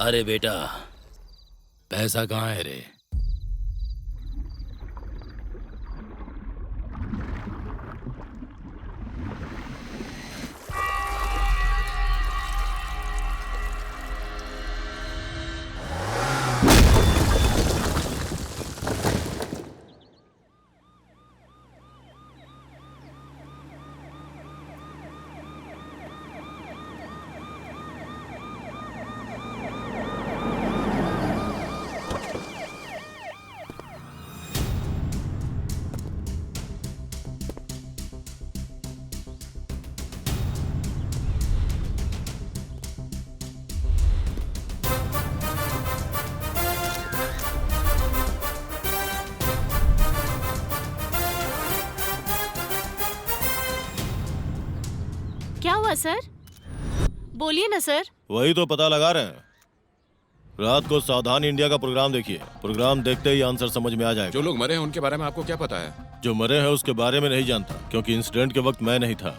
अरे बेटा, पैसा कहाँ है रे? क्या हुआ सर? बोलिए ना सर। वही तो पता लगा रहे हैं। रात को सावधान इंडिया का प्रोग्राम देखिए। प्रोग्राम देखते ही आंसर समझ में आ जाएगा। जो लोग मरे हैं उनके बारे में आपको क्या पता है? जो मरे हैं उसके बारे में नहीं जानता, क्योंकि इंसिडेंट के वक्त मैं नहीं था।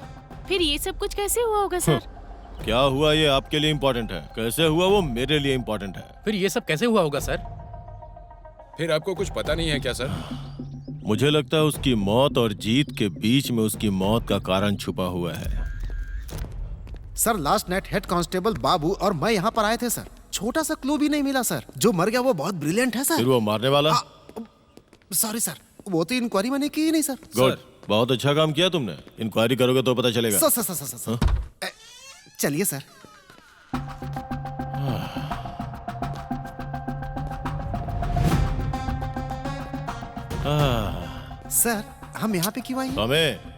फिर ये सब कुछ कैसे हुआ होगा सर? क्या हुआ ये आपके लिए इम्पोर्टेंट है, कैसे हुआ वो मेरे लिए इम्पोर्टेंट है। फिर ये सब कैसे हुआ होगा सर? फिर आपको कुछ पता नहीं है क्या सर? मुझे लगता है उसकी मौत और जीत के बीच में उसकी मौत का कारण छुपा हुआ है। Sir last night head constable Babu और मैं यहाँ पर आए थे सर। छोटा सा क्लू भी नहीं मिला सर। जो मर गया वो बहुत ब्रिलियंट है फिर सर। वो मारने वाला? सॉरी सर, वो तो इंक्वायरी मैंने की ही नहीं सर। गुड, बहुत अच्छा काम किया तुमने। इंक्वायरी करोगे तो पता चलेगा। सर सर सर सर चलिए सर। सर हम यहाँ पे क्यों आए? हमें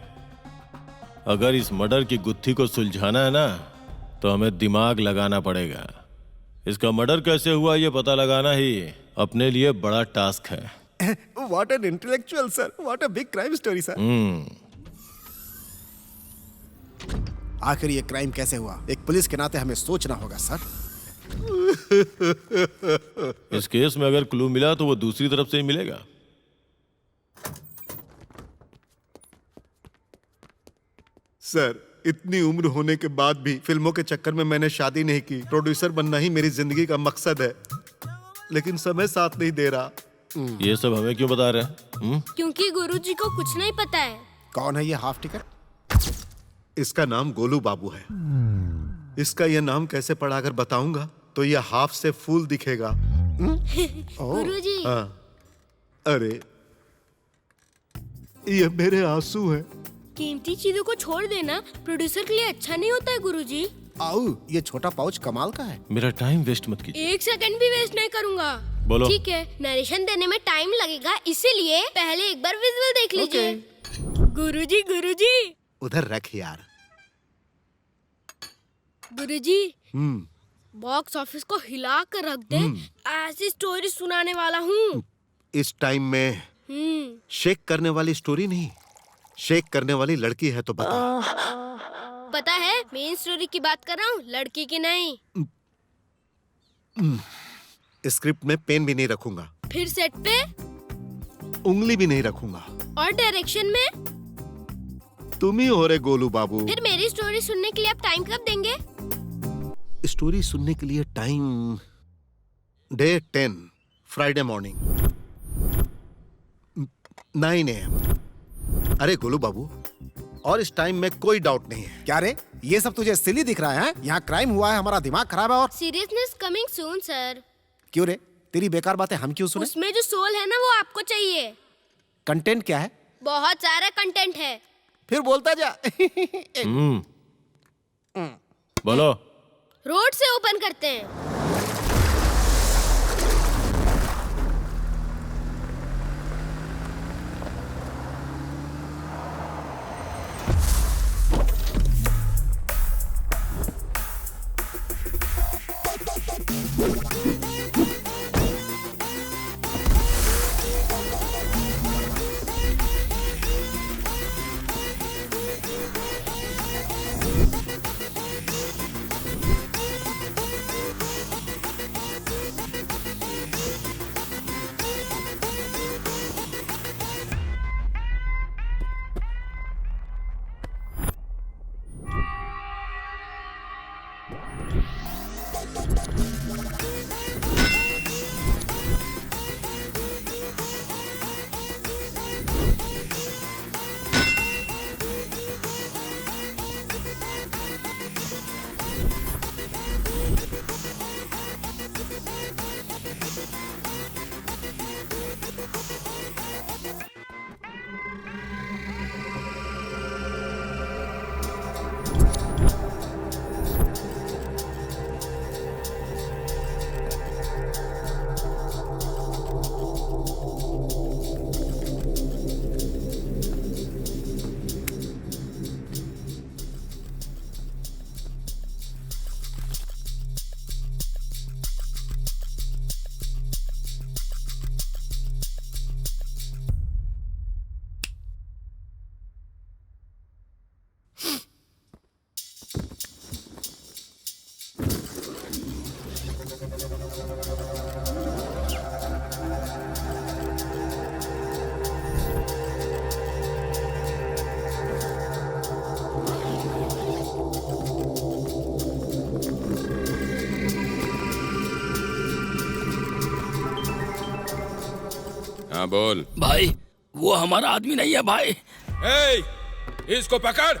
अगर इस मर्डर की गुत्थी को सुलझाना है ना, तो हमें दिमाग लगाना पड़ेगा। इसका मर्डर कैसे हुआ ये पता लगाना ही अपने लिए बड़ा टास्क है। What an intellectual sir, what a big crime story sir. आखिर ये क्राइम कैसे हुआ, एक पुलिस के नाते हमें सोचना होगा सर। इस केस में अगर क्लू मिला तो वो दूसरी तरफ से ही मिलेगा। सर इतनी उम्र होने के बाद भी फिल्मों के चक्कर में मैंने शादी नहीं की। प्रोड्यूसर बनना ही मेरी जिंदगी का मकसद है, लेकिन समय साथ नहीं दे रहा। ये सब हमें क्यों बता रहे हैं? क्योंकि गुरुजी को कुछ नहीं पता है। कौन है ये हाफ टिकट? इसका नाम गोलू बाबू है। इसका यह नाम कैसे पढ़ा अगर बताऊंगा तो यह हाफ से फूल दिखेगा। गुरुजी। हाँ, अरे ये मेरे आंसू हैं। कीमती चीजों को छोड़ देना प्रोड्यूसर के लिए अच्छा नहीं होता है गुरुजी। आओ, ये छोटा पाउच कमाल का है। मेरा टाइम वेस्ट मत कीजिए। एक सेकंड भी वेस्ट नहीं करूंगा। बोलो। ठीक है, नरेशन देने में टाइम लगेगा, इसीलिए पहले एक बार विजुअल देख लीजिए। गुरुजी गुरुजी। उधर रख यार। गुरुजी बॉक्स ऑफिस को हिला कर रख दे, ऐसी स्टोरी सुनाने वाला हूँ। इस टाइम में शेक करने वाली स्टोरी नहीं, शेक करने वाली लड़की है तो बता। पता है मेन स्टोरी की बात कर रहा हूँ, लड़की की नहीं। स्क्रिप्ट में पेन भी नहीं रखूंगा, फिर सेट पे उंगली भी नहीं रखूंगा, और डायरेक्शन में तुम ही हो रे गोलू बाबू। फिर मेरी स्टोरी सुनने के लिए आप टाइम कब देंगे? स्टोरी सुनने के लिए time day 10 Friday morning 9 AM। अरे गोलू बाबू, और इस टाइम में कोई डाउट नहीं है। क्या रे, ये सब तुझे सिली दिख रहा है? यहाँ क्राइम हुआ है, हमारा दिमाग खराब है। और सीरियसनेस कमिंग सून सर। क्यों रे, तेरी बेकार बातें हम क्यों सुने? उसमें जो सोल है ना वो आपको चाहिए। कंटेंट क्या है? बहुत सारा कंटेंट है। फिर बोलता जा। बोलो। रोड से ओपन करते हैं। हाँ बोल। भाई वो हमारा आदमी नहीं है भाई। ए, इसको पकड़।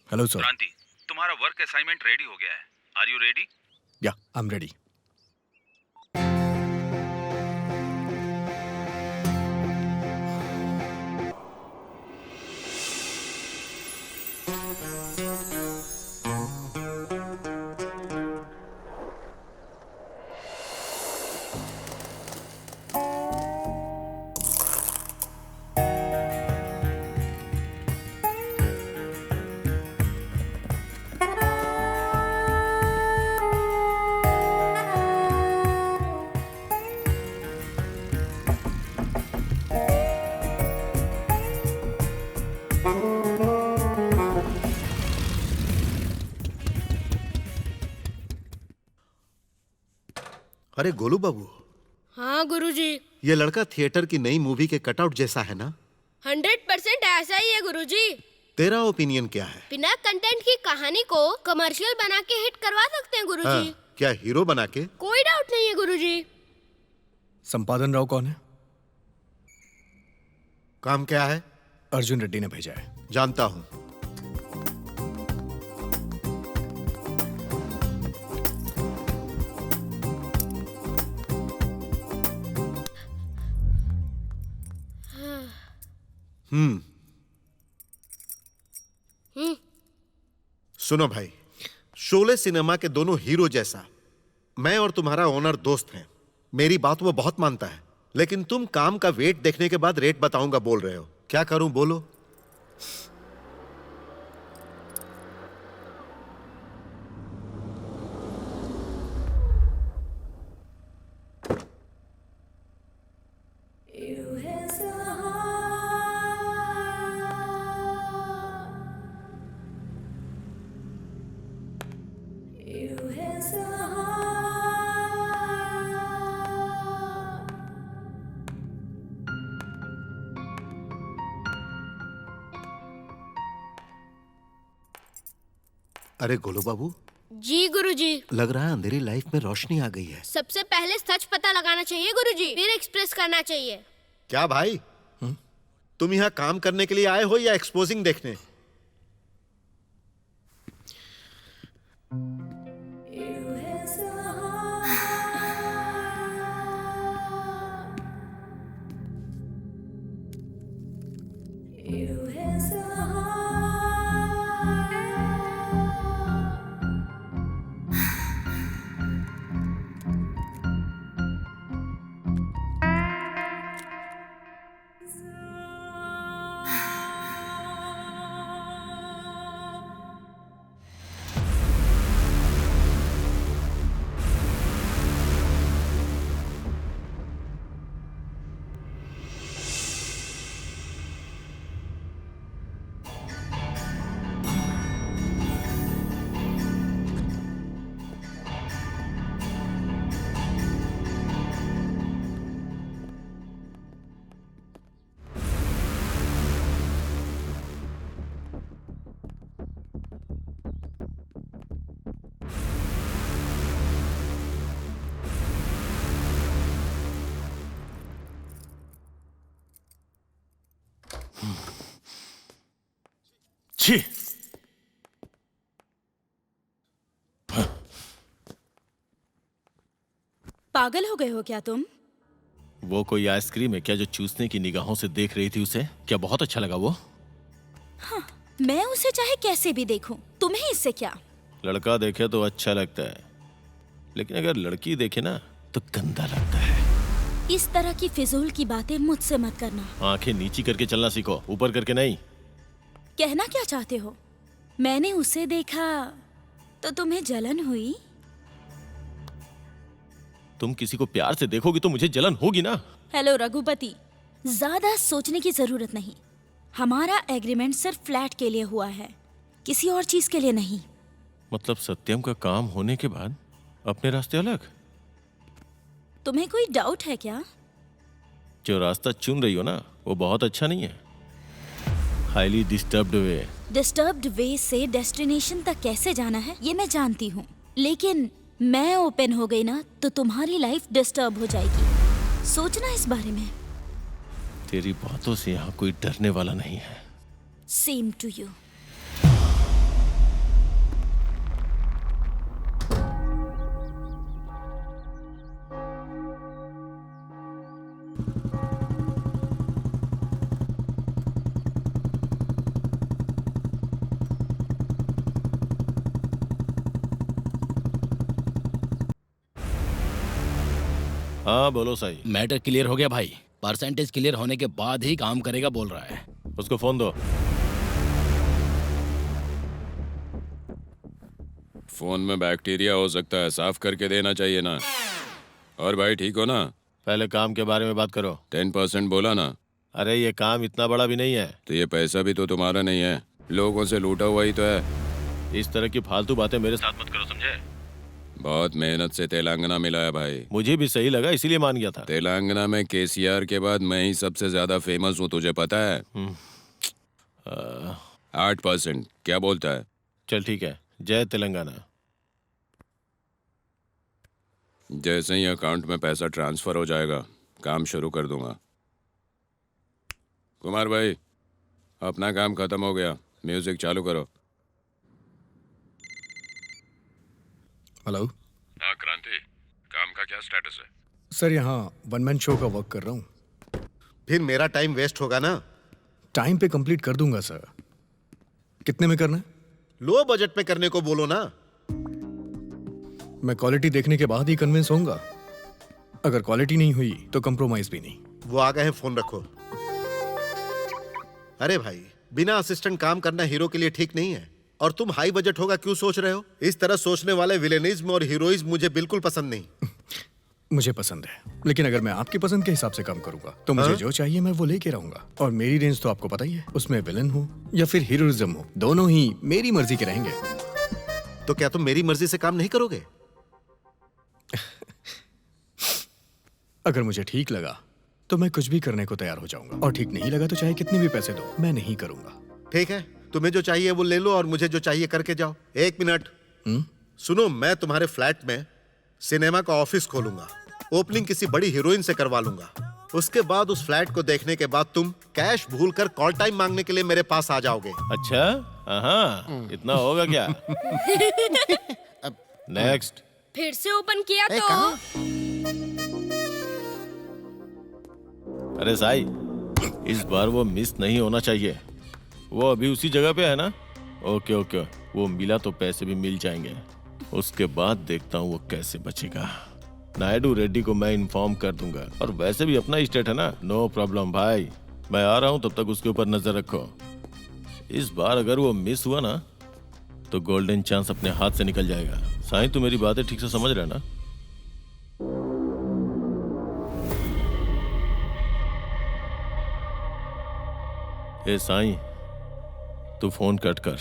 Hello sir. क्रांति, तुम्हारा वर्क असाइनमेंट रेडी हो गया है। Are you ready? या आई एम रेडी। अरे गोलू बाबू, हाँ गुरुजी, ये लड़का थिएटर की नई मूवी के कटआउट जैसा है ना? 100% ऐसा ही है गुरुजी। तेरा ओपिनियन क्या है? बिना कंटेंट की कहानी को कमर्शियल बना के हिट करवा सकते हैं गुरुजी। हाँ, क्या हीरो बना के? कोई डाउट नहीं है गुरुजी। संपादन राव कौन है? काम क्या है? अर्जुन रेड्डी ने भेजा है। जानता हूँ। सुनो भाई, शोले सिनेमा के दोनों हीरो जैसा मैं और तुम्हारा ओनर दोस्त हैं। मेरी बात वो बहुत मानता है, लेकिन तुम काम का वेट देखने के बाद रेट बताऊंगा बोल रहे हो। क्या करूं बोलो? अरे गोलू बाबू, जी गुरुजी। लग रहा है अंधेरी लाइफ में रोशनी आ गई है। सबसे पहले सच पता लगाना चाहिए गुरुजी, फिर एक्सप्रेस करना चाहिए। क्या भाई, तुम यहाँ काम करने के लिए आए हो या एक्सपोजिंग देखने? छी! पागल हो गए हो क्या तुम? वो कोई आइसक्रीम है क्या जो चूसने की निगाहों से देख रही थी उसे? क्या बहुत अच्छा लगा वो? हाँ, मैं उसे चाहे कैसे भी देखूं, तुम्हें इससे क्या? लड़का देखे तो अच्छा लगता है, लेकिन अगर लड़की देखे ना तो गंदा लगता है। इस तरह की फिजूल की बातें मुझसे मत करना। आंखें नीची करके चलना सीखो, ऊपर करके नहीं। कहना क्या चाहते हो? मैंने उसे देखा तो तुम्हें जलन हुई? तुम किसी को प्यार से देखोगी तो मुझे जलन होगी ना। हेलो रघुपति, ज्यादा सोचने की जरूरत नहीं। हमारा एग्रीमेंट सिर्फ फ्लैट के लिए हुआ है, किसी और चीज के लिए नहीं। मतलब सत्यम का काम होने के बाद अपने रास्ते अलग? तुम्हें कोई डाउट है क्या? जो रास्ता चुन रही हो ना वो बहुत अच्छा नहीं है। हाईली डिस्टर्ब्ड वे। डिस्टर्ब्ड वे से डेस्टिनेशन तक कैसे जाना है ये मैं जानती हूँ, लेकिन मैं ओपन हो गई ना तो तुम्हारी लाइफ डिस्टर्ब हो जाएगी। सोचना इस बारे में। तेरी बातों से यहाँ कोई डरने वाला नहीं है। Same to you. हाँ बोलो सही। मैटर क्लियर हो गया भाई। परसेंटेज क्लियर होने के बाद ही काम करेगा बोल रहा है। उसको फोन दो। फोन में बैक्टीरिया हो सकता है, साफ करके देना चाहिए ना। और भाई ठीक हो ना? पहले काम के बारे में बात करो। 10% बोला ना। अरे ये काम इतना बड़ा भी नहीं है। तो ये पैसा भी तो तुम्हारा नहीं है, लोगों से लूटा हुआ ही तो है। इस तरह की फालतू बातें मेरे साथ मत करो, समझे? बहुत मेहनत से तेलंगाना मिला है भाई। मुझे भी सही लगा इसीलिए मान गया था। तेलंगाना में केसीआर के बाद मैं ही सबसे ज्यादा फेमस हूँ, तुझे पता है? 8%। क्या बोलता है? चल ठीक है, जय तेलंगाना। जैसे ही अकाउंट में पैसा ट्रांसफर हो जाएगा काम शुरू कर दूंगा। कुमार भाई अपना काम खत्म हो गया, म्यूजिक चालू करो। हेलो। हाँ क्रांति, काम का क्या स्टेटस है? सर यहाँ वन मैन शो का वर्क कर रहा हूँ। फिर मेरा टाइम वेस्ट होगा ना। टाइम पे कंप्लीट कर दूंगा सर। कितने में करना है? लो बजट में करने को बोलो ना। मैं क्वालिटी देखने के बाद ही कन्विंस होऊंगा। अगर क्वालिटी नहीं हुई तो कंप्रोमाइज भी नहीं। वो आ गए हैं, फोन रखो। अरे भाई, बिना असिस्टेंट काम करना हीरो के लिए ठीक नहीं है। और तुम हाई बजट होगा क्यों सोच रहे हो? इस तरह सोचने वाले विलेनिज्म और हीरोइज्म मुझे बिल्कुल पसंद नहीं। मुझे पसंद है, लेकिन अगर मैं आपकी पसंद के हिसाब से काम करूंगा तो मुझे जो चाहिए मैं वो लेके रहूंगा। और मेरी रेंज तो आपको पता ही है, उसमें विलन हो या फिर हीरोइज्म हो, दोनों ही मेरी मर्जी के रहेंगे। तो क्या तुम मेरी मर्जी से काम नहीं करोगे? अगर मुझे ठीक लगा तो मैं कुछ भी करने को तैयार हो जाऊंगा, और ठीक नहीं लगा तो चाहे कितने भी पैसे दो, मैं नहीं करूंगा। ठीक है, तुम्हें जो चाहिए वो ले लो और मुझे जो चाहिए करके जाओ। एक मिनट सुनो, मैं तुम्हारे फ्लैट में सिनेमा का ऑफिस खोलूंगा। ओपनिंग किसी बड़ी हीरोइन से करवा लूंगा। उसके बाद उस फ्लैट को देखने के बाद तुम कैश भूलकर कॉल टाइम मांगने के लिए मेरे पास आ जाओगे। अच्छा, हाँ, इतना होगा क्या? नेक्स्ट। फिर से ओपन किया तो अरे साई, इस बार वो मिस नहीं होना चाहिए। वो अभी उसी जगह पे है ना? ओके ओके, वो मिला तो पैसे भी मिल जाएंगे। उसके बाद देखता हूँ वो कैसे बचेगा। नायडू रेड्डी को मैं इन्फॉर्म कर दूंगा। और वैसे भी अपना स्टेट है ना, नो प्रॉब्लम भाई। मैं आ रहा हूँ, तब तक उसके ऊपर नजर रखो। इस बार अगर वो मिस हुआ ना तो गोल्डन चांस अपने हाथ से निकल जाएगा। साईं, तू मेरी बातें ठीक से समझ रहा है ना? ए साईं, तू फोन कट कर।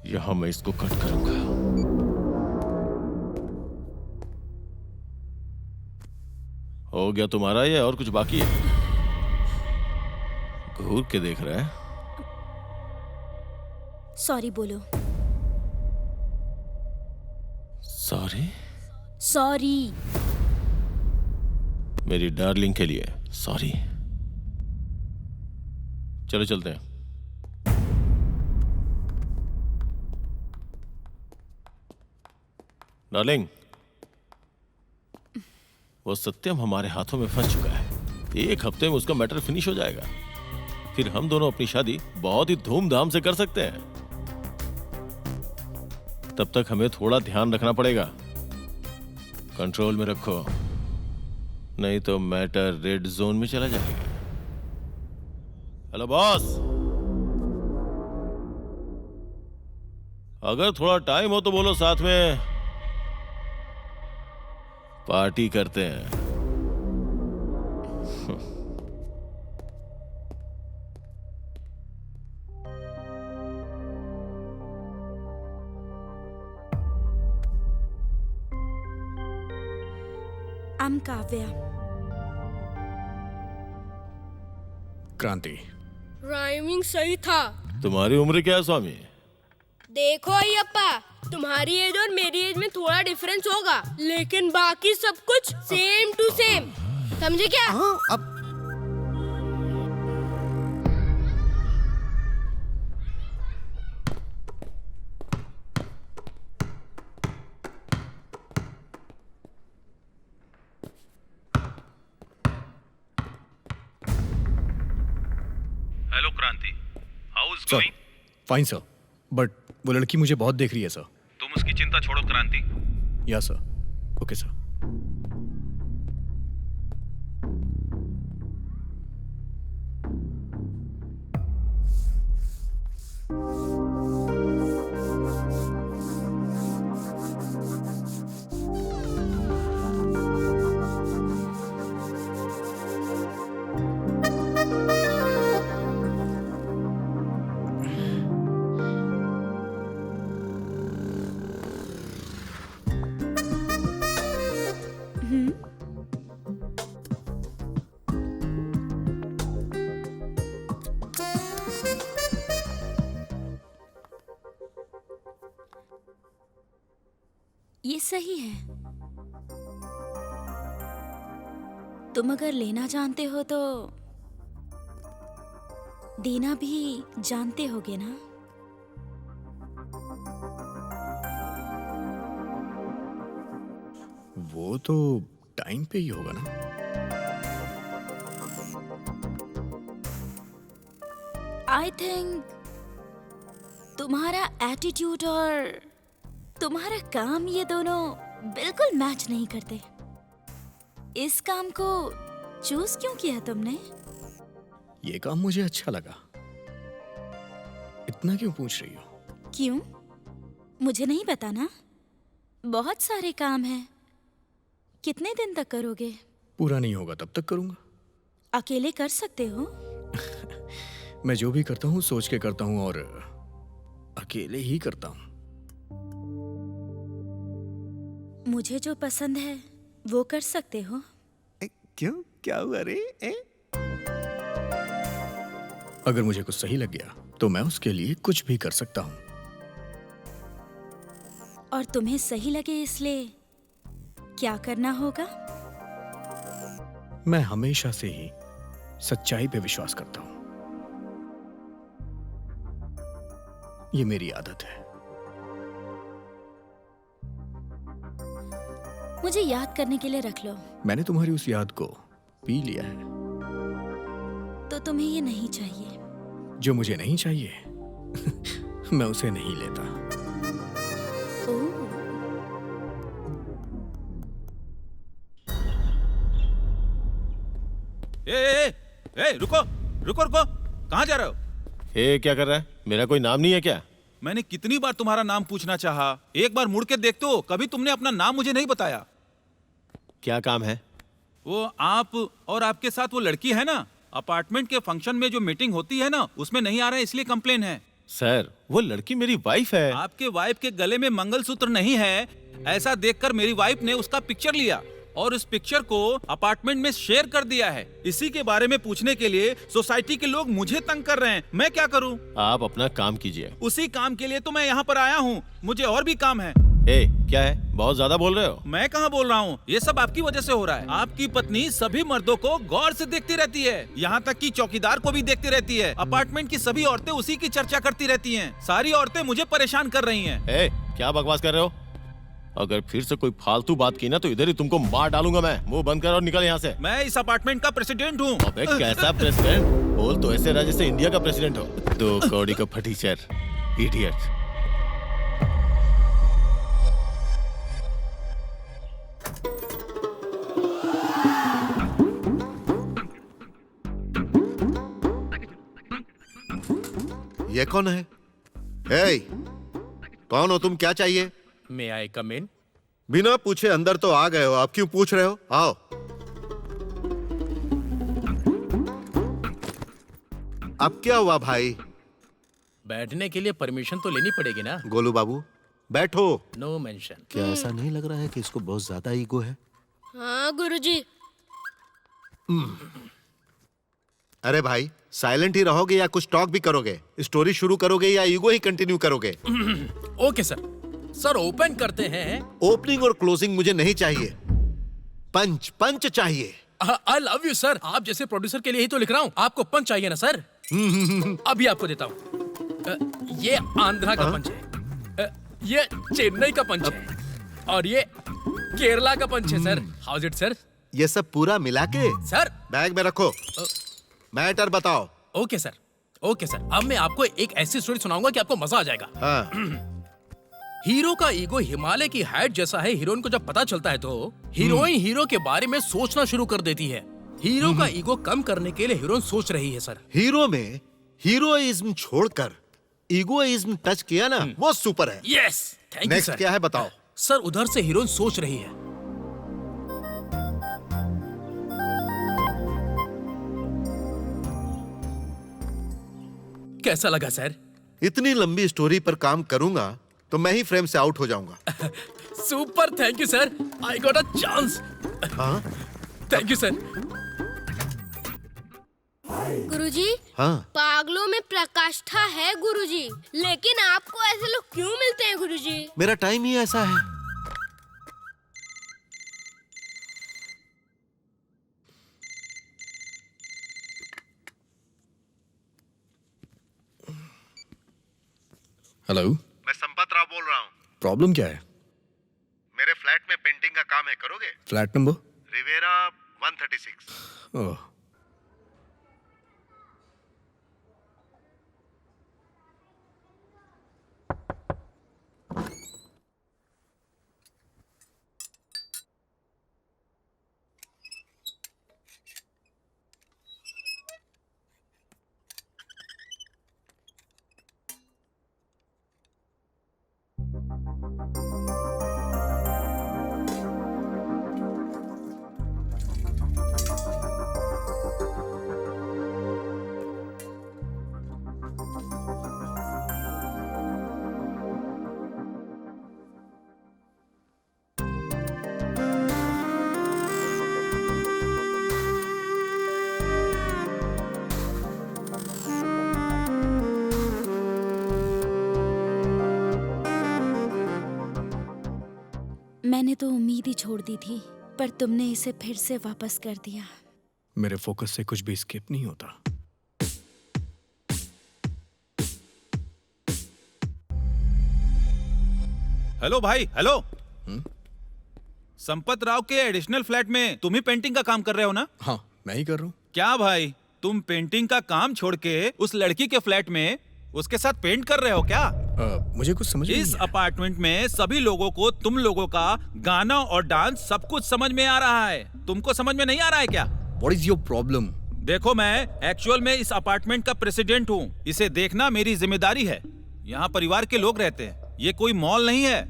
यहां मैं इसको कट करूंगा। हो गया तुम्हारा ये, और कुछ बाकी है? घूर के देख रहा है? सॉरी बोलो। सॉरी? सॉरी। मेरी डार्लिंग के लिए सॉरी। चलो चलते हैं। डार्लिंग, वो सत्यम हमारे हाथों में फंस चुका है। 1 हफ्ते में उसका मैटर फिनिश हो जाएगा। फिर हम दोनों अपनी शादी बहुत ही धूमधाम से कर सकते हैं। तब तक हमें थोड़ा ध्यान रखना पड़ेगा। कंट्रोल में रखो, नहीं तो मैटर रेड जोन में चला जाएगा। हेलो बॉस, अगर थोड़ा टाइम हो तो बोलो, साथ में पार्टी करते हैं। I'm काव्या। क्रांति। राइमिंग सही था। तुम्हारी उम्र क्या है स्वामी? देखो अय्यप्पा, तुम्हारी एज और मेरी एज में थोड़ा डिफरेंस होगा, लेकिन बाकी सब कुछ सेम टू सेम। समझे क्या? हाँ, अब हेलो क्रांति, how is sir, going? Fine sir, but वो लड़की मुझे बहुत देख रही है सर। तुम उसकी चिंता छोड़ो क्रांति। या सर, ओके सर। ये सही है। तुम अगर लेना जानते हो तो देना भी जानते होगे ना? वो तो टाइम पे ही होगा ना। आई थिंक तुम्हारा एटीट्यूड और तुम्हारा काम ये दोनों बिल्कुल मैच नहीं करते। इस काम को चूज क्यों किया तुमने? ये काम मुझे अच्छा लगा। इतना क्यों पूछ रही हो? क्यों? मुझे नहीं पता ना। बहुत सारे काम हैं। कितने दिन तक करोगे? पूरा नहीं होगा तब तक करूंगा। अकेले कर सकते हो? मैं जो भी करता हूँ सोच के करता हूँ और अकेले ही करता हूँ। मुझे जो पसंद है वो कर सकते हो। क्यों? क्या हुआ रे? अगर मुझे कुछ सही लग गया तो मैं उसके लिए कुछ भी कर सकता हूँ। और तुम्हें सही लगे इसलिए क्या करना होगा? मैं हमेशा से ही सच्चाई पे विश्वास करता हूँ। ये मेरी आदत है। मुझे याद करने के लिए रख लो। मैंने तुम्हारी उस याद को पी लिया है। तो तुम्हें ये नहीं चाहिए। जो मुझे नहीं चाहिए मैं उसे नहीं लेता। ओह, रुको रुको रुको, कहाँ जा रहे हो? ए क्या कर रहा है? मेरा कोई नाम नहीं है क्या? मैंने कितनी बार तुम्हारा नाम पूछना चाहा, एक बार मुड़ के देखते हो, कभी तुमने अपना नाम मुझे नहीं बताया। क्या काम है? वो आप और आपके साथ वो लड़की है ना, अपार्टमेंट के फंक्शन में जो मीटिंग होती है ना, उसमें नहीं आ रहा है इसलिए कंप्लेन है। सर वो लड़की मेरी वाइफ है। आपके वाइफ के गले में मंगलसूत्र नहीं है, ऐसा देखकर मेरी वाइफ ने उसका पिक्चर लिया और उस पिक्चर को अपार्टमेंट में शेयर कर दिया है। इसी के बारे में पूछने के लिए सोसाइटी के लोग मुझे तंग कर रहे हैं, मैं क्या करूं? आप अपना काम कीजिए। उसी काम के लिए तो मैं यहाँ पर आया हूँ, मुझे और भी काम है। ए क्या है? बहुत ज्यादा बोल रहे हो। मैं कहाँ बोल रहा हूँ, ये सब आपकी वजह से हो रहा है। आपकी पत्नी सभी मर्दों को गौर से देखती रहती है, यहाँ तक कि चौकीदार को भी देखती रहती है। अपार्टमेंट की सभी औरतें उसी की चर्चा करती रहती हैं। सारी औरतें मुझे परेशान कर रही हैं। ए क्या बकवास कर रहे हो? अगर फिर से कोई फालतू बात की ना तो इधर ही तुमको मार डालूंगा मैं। मुंह बंद कर और निकल यहाँ से। मैं इस अपार्टमेंट का प्रेसिडेंट हूँ। अबे कैसा प्रेसिडेंट? बोल तो ऐसे रहा जैसे इंडिया का प्रेसिडेंट हो। दो कौड़ी का फटीचर, इडियट। ये कौन है? हे, कौन हो तुम? क्या चाहिए? मे आई कम इन? बिना पूछे अंदर तो आ गए हो, आप क्यों पूछ रहे हो? आओ। अब क्या हुआ भाई? बैठने के लिए परमिशन तो लेनी पड़ेगी ना। गोलू बाबू बैठो। No mention. क्या ऐसा नहीं लग रहा है कि इसको बहुत ज्यादा ईगो है? हाँ गुरुजी। अरे भाई साइलेंट ही रहोगे या कुछ टॉक भी करोगे? स्टोरी शुरू करोगे या ईगो ही कंटिन्यू करोगे? Okay sir. सर ओपन करते हैं। ओपनिंग और क्लोजिंग मुझे नहीं चाहिए, पंच पंच चाहिए। I love you sir. आप जैसे प्रोड्यूसर के लिए ही तो लिख रहा हूँ। आपको पंच चाहिए ना सर? अभी आपको देता हूँ। ये आंध्रा का पंच है, ये चेन्नई का पंच है और ये केरला का पंच है sir. How is it sir? ये सब पूरा मिला के सर बैग में रखो। मैटर बताओ। Okay sir, okay sir. अब मैं आपको एक ऐसी स्टोरी सुनाऊंगा कि आपको मजा आ जाएगा। हाँ। हीरो का ईगो हिमालय की हाइट जैसा है। हीरोइन को जब पता चलता है तो हीरोइन हीरो के बारे में सोचना शुरू कर देती है। हीरो का ईगो कम करने के लिए हीरोइन सोच रही है सर। हीरो में हीरोइज्म छोड़कर ईगोइज्म टच किया ना, वो सुपर है। Yes, thank you next sir. क्या है बताओ? सर उधर से हीरोइन सोच रही है, कैसा लगा सर? इतनी लंबी स्टोरी पर काम करूंगा तो मैं ही फ्रेम से आउट हो जाऊंगा। Super, thank you sir. I got a chance. हाँ? Thank you sir. गुरुजी, हाँ? पागलों में प्रकाष्ठा है गुरुजी, लेकिन आपको ऐसे लोग क्यों मिलते हैं गुरुजी? मेरा टाइम ही ऐसा है। हेलो, मैं संपत राव बोल रहा हूँ। प्रॉब्लम क्या है? मेरे फ्लैट में पेंटिंग का काम है, करोगे? Flat number? रिवेरा 136। ओह, मैंने तो उम्मीद ही छोड़ दी थी, पर तुमने इसे फिर से वापस कर दिया। मेरे फोकस से कुछ भी स्किप नहीं होता। हेलो भाई, हेलो। संपत राव के एडिशनल फ्लैट में तुम ही पेंटिंग का काम कर रहे हो ना? हाँ, मैं ही कर रहा हूँ। क्या भाई, तुम पेंटिंग का काम छोड़ के उस लड़की के फ्लैट में उसके साथ पेंट कर रहे हो क्या? मुझे कुछ समझ नहीं इस आया। अपार्टमेंट में सभी लोगों को तुम लोगों का गाना और डांस सब कुछ समझ में आ रहा है, तुमको समझ में नहीं आ रहा है क्या? What is your problem? देखो, मैं एक्चुअल में इस अपार्टमेंट का प्रेसिडेंट हूँ, इसे देखना मेरी जिम्मेदारी है। यहाँ परिवार के लोग रहते हैं, ये कोई मॉल नहीं है।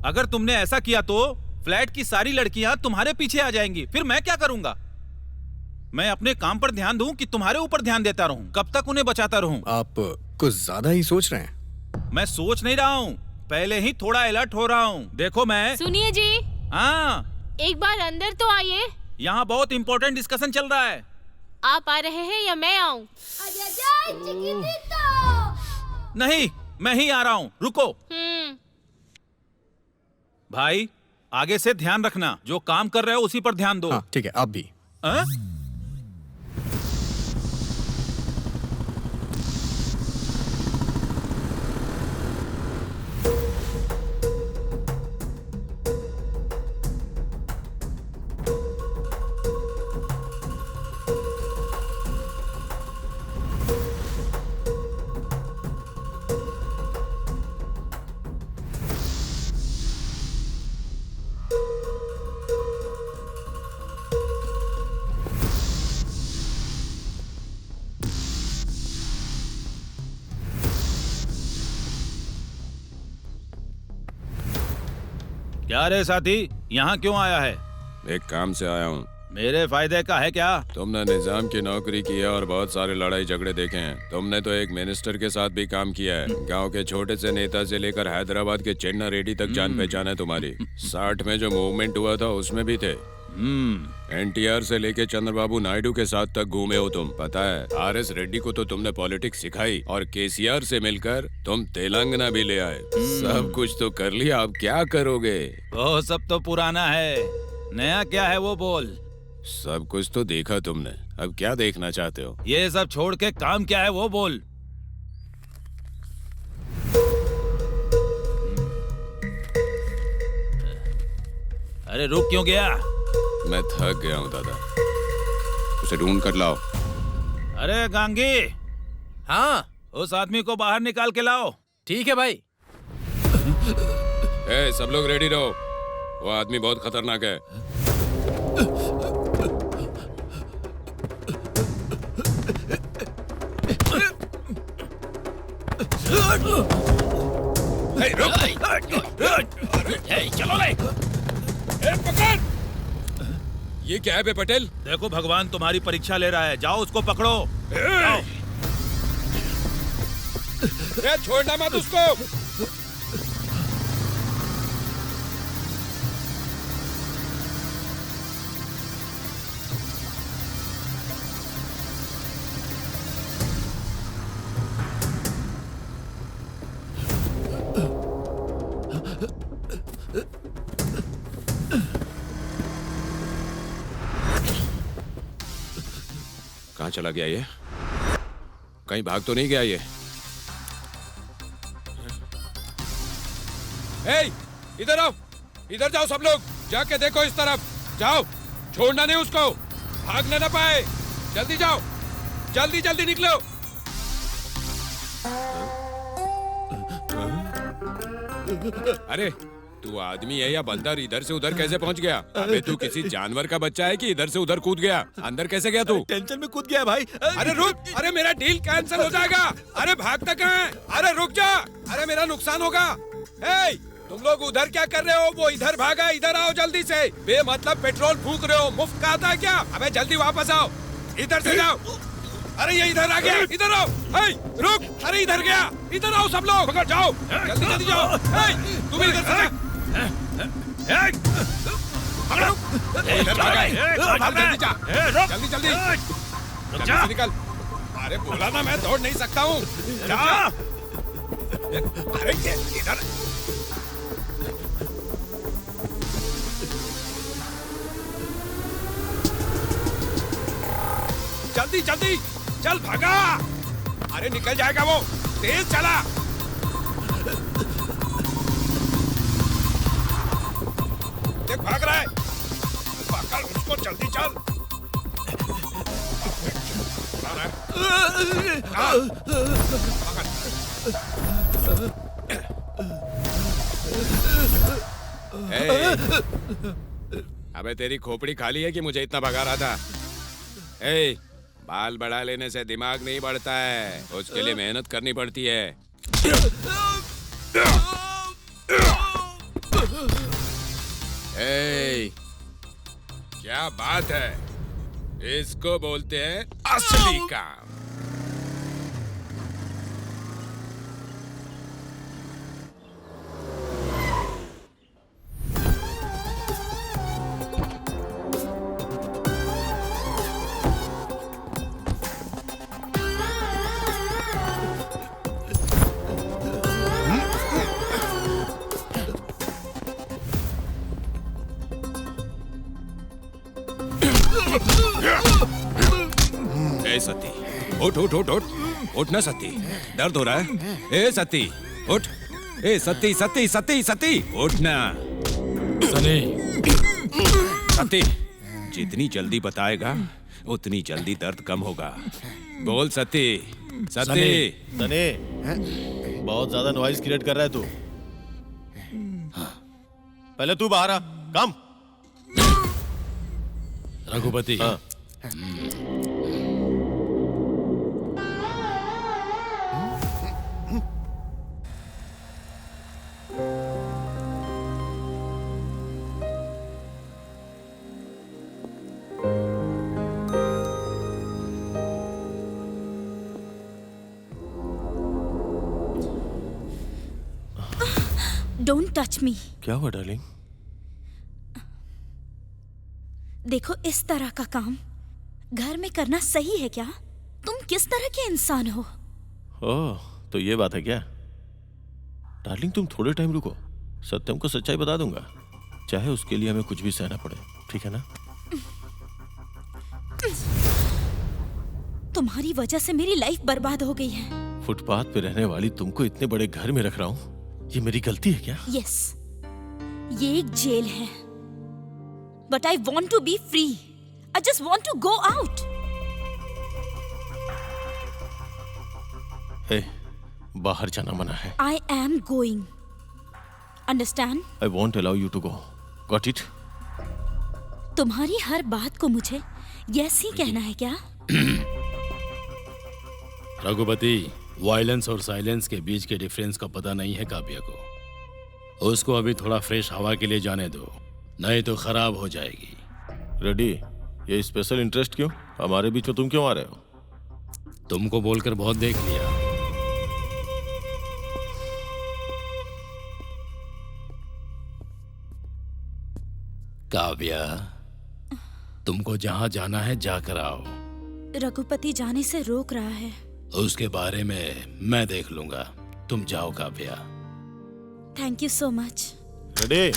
अगर तुमने ऐसा किया तो फ्लैट की सारी लड़कियां तुम्हारे पीछे आ जाएंगी, फिर मैं क्या करूंगा? मैं अपने काम पर ध्यान दूं कि तुम्हारे ऊपर ध्यान देता रहूं? कब तक उन्हें बचाता रहूं? आप कुछ ज्यादा ही सोच रहे हैं। मैं सोच नहीं रहा हूँ, पहले ही थोड़ा अलर्ट हो रहा हूँ। देखो मैं। सुनिए जी, हाँ, एक बार अंदर तो आइए। यहाँ बहुत इंपॉर्टेंट डिस्कशन चल रहा है। आप आ रहे हैं या मैं आऊँ? नहीं, मैं ही आ रहा हूँ, रुको। भाई, आगे से ध्यान रखना, जो काम कर रहे हो उसी पर ध्यान दो। हाँ, ठीक है, आप भी। क्या रे साथी, यहाँ क्यों आया है? एक काम से आया हूँ। मेरे फायदे का है क्या? तुमने निजाम की नौकरी की है और बहुत सारे लड़ाई झगड़े देखे हैं। तुमने तो एक मिनिस्टर के साथ भी काम किया है। गांव के छोटे से नेता से लेकर हैदराबाद के चेन्ना रेड्डी तक जान पहचान है तुम्हारी। 60 में जो मूवमेंट हुआ था उसमें भी थे। एनटीआर से लेके चंद्रबाबू नायडू के साथ तक घूमे हो तुम। पता है, आरएस रेड्डी को तो तुमने पॉलिटिक्स सिखाई और केसीआर से मिलकर तुम तेलंगाना भी ले आए। सब कुछ तो कर लिया, अब क्या करोगे? वो सब तो पुराना है, नया क्या है वो बोल। सब कुछ तो देखा तुमने, अब क्या देखना चाहते हो? ये सब छोड़ के काम क्या है वो बोल। अरे रुक क्यों गया? मैं थक गया हूँ दादा, उसे ढूंढ कर लाओ। अरे गांगी, हाँ, उस आदमी को बाहर निकाल के लाओ। ठीक है भाई। ए, सब लोग रेडी रहो, वो आदमी बहुत खतरनाक है। चलो ले। पकड़! ये क्या है बे पटेल? देखो, भगवान तुम्हारी परीक्षा ले रहा है, जाओ उसको पकड़ो। जाओ। छोड़ना मत उसको। कहाँ चला गया ये? कहीं भाग तो नहीं गया ये? ए, इधर आओ, इधर जाओ सब लोग, जाके देखो इस तरफ, जाओ, छोड़ना नहीं उसको, भागने ना पाए, जल्दी जाओ, जल्दी जल्दी निकलो। अरे तू आदमी है या बंदर? इधर से उधर कैसे पहुंच गया? अबे तू किसी जानवर का बच्चा है कि इधर से उधर कूद गया? अंदर कैसे गया तू? टेंशन में कूद गया भाई। अरे रुक, अरे मेरा डील कैंसिल हो जाएगा। अरे भागता कहाँ है? अरे रुक जा, अरे मेरा नुकसान होगा। हे, तुम लोग उधर क्या कर रहे हो? वो इधर भागा, इधर आओ जल्दी से। बेमतलब पेट्रोल फूक रहे हो, मुफ्त का आता है क्या? अबे जल्दी वापस आओ, इधर से जाओ। अरे ये इधर आ गया, इधर आओ। हे, रुक, अरे इधर गया, इधर आओ सब लोग, पकड़ जाओ, जल्दी जल्दी जाओ। हे, तुम इधर से जा। पकड़ो, इधर भागा, जल्दी जा, जल्दी जल्दी, जल्दी से निकल। अरे बोला ना मैं दौड़ नहीं सकता हूँ, जा। अरे ये इधर, जल्दी जल्दी चल, भागा। अरे निकल जाएगा वो, तेज चला। देख भाग रहा है, पकड़ उसको, जल्दी चल। अबे तेरी खोपड़ी खाली है कि मुझे इतना भगा रहा था? ए, बाल बढ़ा लेने से दिमाग नहीं बढ़ता है, उसके लिए मेहनत करनी पड़ती है। ए, क्या बात है, इसको बोलते हैं असली काम। ए सती, उठ उठ उठ उठ, उठ ना सती, दर्द हो रहा है। ए सती, उठ। ए सती सती सती सती, उठ ना। सनी, सती, जितनी जल्दी बताएगा उतनी जल्दी दर्द कम होगा। बोल सती, सती। तने बहुत ज्यादा नॉइज क्रिएट कर रहा है तू। पहले तू बाहर आ, काम। रघुपति, हाँ। Don't touch me. क्या हुआ डार्लिंग? देखो, इस तरह का काम घर में करना सही है क्या? तुम किस तरह के इंसान हो? ओह, तो ये बात है क्या? डार्लिंग तुम थोड़े टाइम रुको, सत्यम को सच्चाई बता दूंगा, चाहे उसके लिए हमें कुछ भी सहना पड़े, ठीक है ना? तुम्हारी वजह से मेरी लाइफ बर्बाद हो गई है। फुटपाथ पे रहने वाली तुमको इतने बड़े घर में रख रहा हूँ, ये मेरी गलती है क्या? यस, ये एक जेल है, but I want to be free. I just want to go out. Hey, बाहर जाना मना है। I am going, understand? I won't allow you to go, got it? तुम्हारी हर बात को मुझे यस ही कहना है क्या? रघुपति, वायलेंस और साइलेंस के बीच के डिफरेंस का पता नहीं है काव्या को। उसको अभी थोड़ा फ्रेश हवा के लिए जाने दो, नहीं तो खराब हो जाएगी। रेडी, ये स्पेशल इंटरेस्ट क्यों? हमारे बीच में तुम क्यों आ रहे हो? तुमको बोलकर बहुत देख लिया। काव्या, तुमको जहां जाना है जाकर आओ। रघुपति जाने से रोक रहा है। उसके बारे में मैं देख लूंगा, तुम जाओ Kavya. Thank you so much. Ready,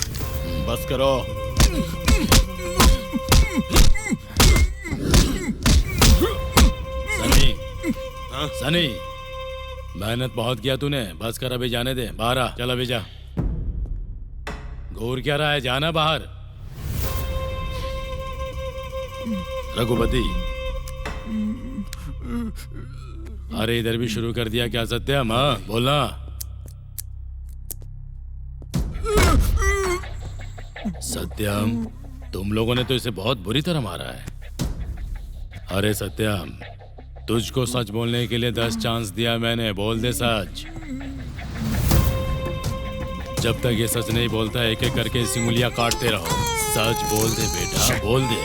बस करो। सनी, सनी, मेहनत बहुत किया तूने, बस कर, अभी जाने दे। बाहर आ, चल अभी जा। घूर क्या रहा है, जाना बाहर। रघुपति, अरे इधर भी शुरू कर दिया क्या सत्यम? हाँ बोलना। सत्यम, तुम लोगों ने तो इसे बहुत बुरी तरह मारा है। अरे सत्यम, तुझको सच बोलने के लिए 10 चांस दिया मैंने, बोल दे सच। जब तक ये सच नहीं बोलता एक एक करके इसकी उंगलियां काटते रहो। सच बोल दे बेटा, बोल दे।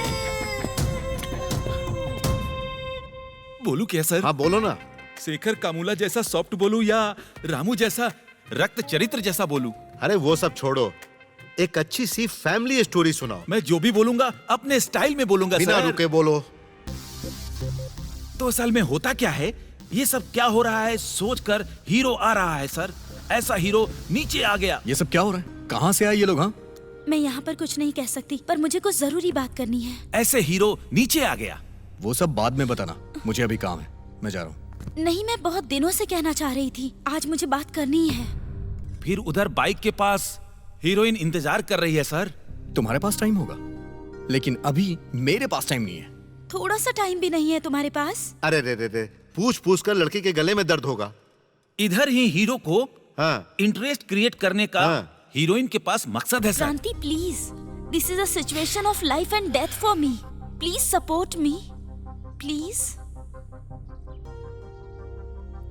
बोलू क्या सर? हाँ बोलो ना। शेखर कामूला जैसा सॉफ्ट बोलू या रामू जैसा रक्त चरित्र जैसा बोलू? अरे वो सब छोड़ो, एक अच्छी सी फैमिली स्टोरी सुनाओ। मैं जो भी बोलूंगा अपने स्टाइल में बोलूंगा बिना सर। रुके बोलो। तो असल में होता क्या है, ये सब क्या हो रहा है सोचकर हीरो आ रहा है सर। ऐसा हीरो नीचे आ गया। ये सब क्या हो रहा है? कहाँ से आए ये लोग? हाँ, मैं यहाँ पर कुछ नहीं कह सकती, पर मुझे कुछ जरूरी बात करनी है। ऐसे हीरो नीचे आ गया। वो सब बाद में बताना, मुझे अभी काम है, मैं जा रहा हूँ। नहीं, मैं बहुत दिनों से कहना चाह रही थी, आज मुझे बात करनी है। फिर उधर बाइक के पास हीरोइन इंतजार कर रही है सर। तुम्हारे पास टाइम होगा, लेकिन अभी मेरे पास टाइम नहीं है। थोड़ा सा टाइम भी नहीं है तुम्हारे पास? अरे रे रे रे, पूछ पूछ कर लड़की के गले में दर्द होगा। इधर ही हीरो को हाँ। इंटरेस्ट क्रिएट करने का हाँ। हीरोइन के पास मकसद है सर। क्रांति please, this is a situation of life and death for me. Please support me, please.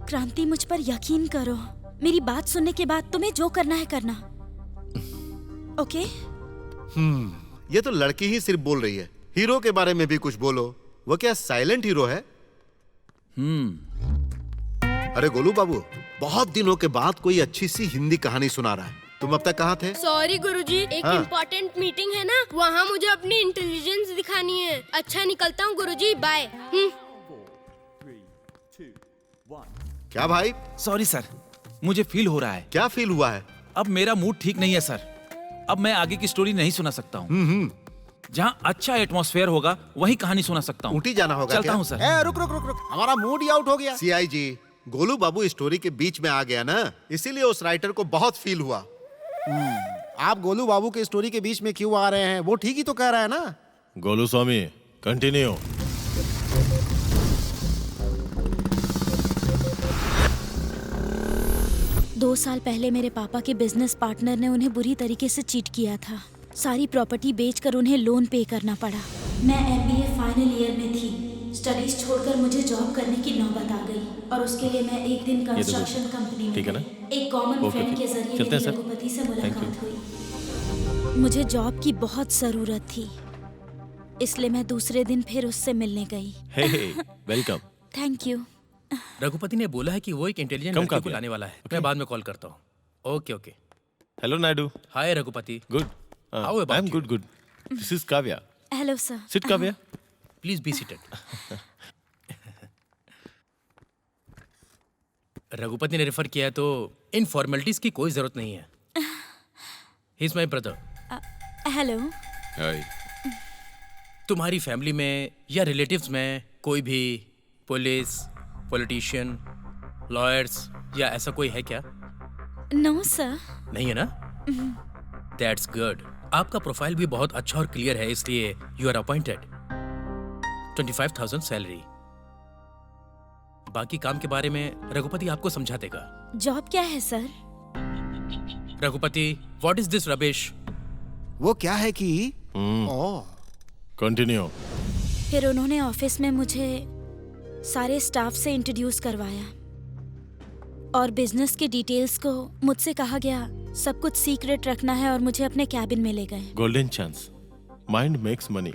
क्रांति, मुझ पर यकीन करो। मेरी बात सुनने के बाद तुम्हें जो करना है करना, ओके? ये तो लड़की ही सिर्फ बोल रही है, हीरो के बारे में भी कुछ बोलो। वो क्या साइलेंट हीरो है? अरे गोलू बाबू, बहुत दिनों के बाद कोई अच्छी सी हिंदी कहानी सुना रहा है। तुम अब तक कहाँ थे? सॉरी गुरुजी, एक हाँ। इम्पोर्टेंट मीटिंग है ना, वहाँ मुझे अपनी इंटेलिजेंस दिखानी है। अच्छा निकलता हूँ गुरुजी, बाय। क्या भाई? सॉरी सर, मुझे फील हो रहा है। क्या फील हुआ है? अब मेरा मूड ठीक नहीं है सर। अब मैं आगे की स्टोरी नहीं सुना सकता हूँ। जहाँ अच्छा एटमॉस्फेयर होगा वही कहानी सुना सकता हूँ। ऊटी जाना होगा चलता क्या? हूँ सर। ए, रुक रुक रुक रुक, हमारा मूड ही आउट हो गया। सीआई जी, गोलू बाबू स्टोरी के बीच में आ गया ना, इसीलिए उस राइटर को बहुत फील हुआ। आप गोलू बाबू के स्टोरी के बीच में क्यों आ रहे हैं? वो ठीक ही तो कह रहा है ना। गोलू स्वामी, कंटिन्यू। 2 साल पहले मेरे पापा के बिजनेस पार्टनर ने उन्हें बुरी तरीके से चीट किया था। सारी प्रॉपर्टी बेचकर उन्हें लोन पे करना पड़ा। मैं MBA फाइनल ईयर में थी। स्टडीज छोड़कर मुझे जॉब करने की नौबत आ गई और उसके लिए मैं एक दिन कंस्ट्रक्शन कंपनी में ठीक है ना? एक कॉमन ओके, फ्रेंड के ओके। जरिए चलते हैं मेरी सर। रघुपति से थैंक मुलाकात हुई। मुझे जॉब की बहुत जरूरत थी, इसलिए मैं दूसरे दिन फिर उससे मिलने गई। Hey welcome. Thank you. Raghupati ने बोला है कि वो एक इंटेलिजेंट कम लड़की को काफी। लाने वाला है। मैं बाद में कॉल करता हूँ। Okay okay. Hello Naidu. Hi Raghupati. Good. How about I am you? Good good. This is Kavya. Hello sir. Sit Kavya. Please be seated. Raghupati ने रेफर किया है तो इन फॉर्मेलिटीज की कोई जरूरत नहीं है। He is my brother. Hello. Hi. तुम्हारी फैमिली में या रिलेटिव्स में कोई भी पुलिस, पॉलिटिशियन, लॉयर्स या ऐसा कोई है क्या? No sir. नहीं है ना? That's good. आपका प्रोफाइल भी बहुत अच्छा और क्लियर है, इसलिए यू आर अपॉइंटेड। 25,000 सैलरी। बाकी काम के बारे में रघुपति आपको समझा देगा। जॉब क्या है sir? Raghupati, what is this rubbish? वो क्या है कि ओह, कंटिन्यू। फिर उन्होंने ऑफिस में मुझे सारे स्टाफ से इंट्रोड्यूस करवाया और बिजनेस के डिटेल्स को मुझसे कहा गया सब कुछ सीक्रेट रखना है और मुझे अपने कैबिन में ले गए। Golden chance. Mind makes money.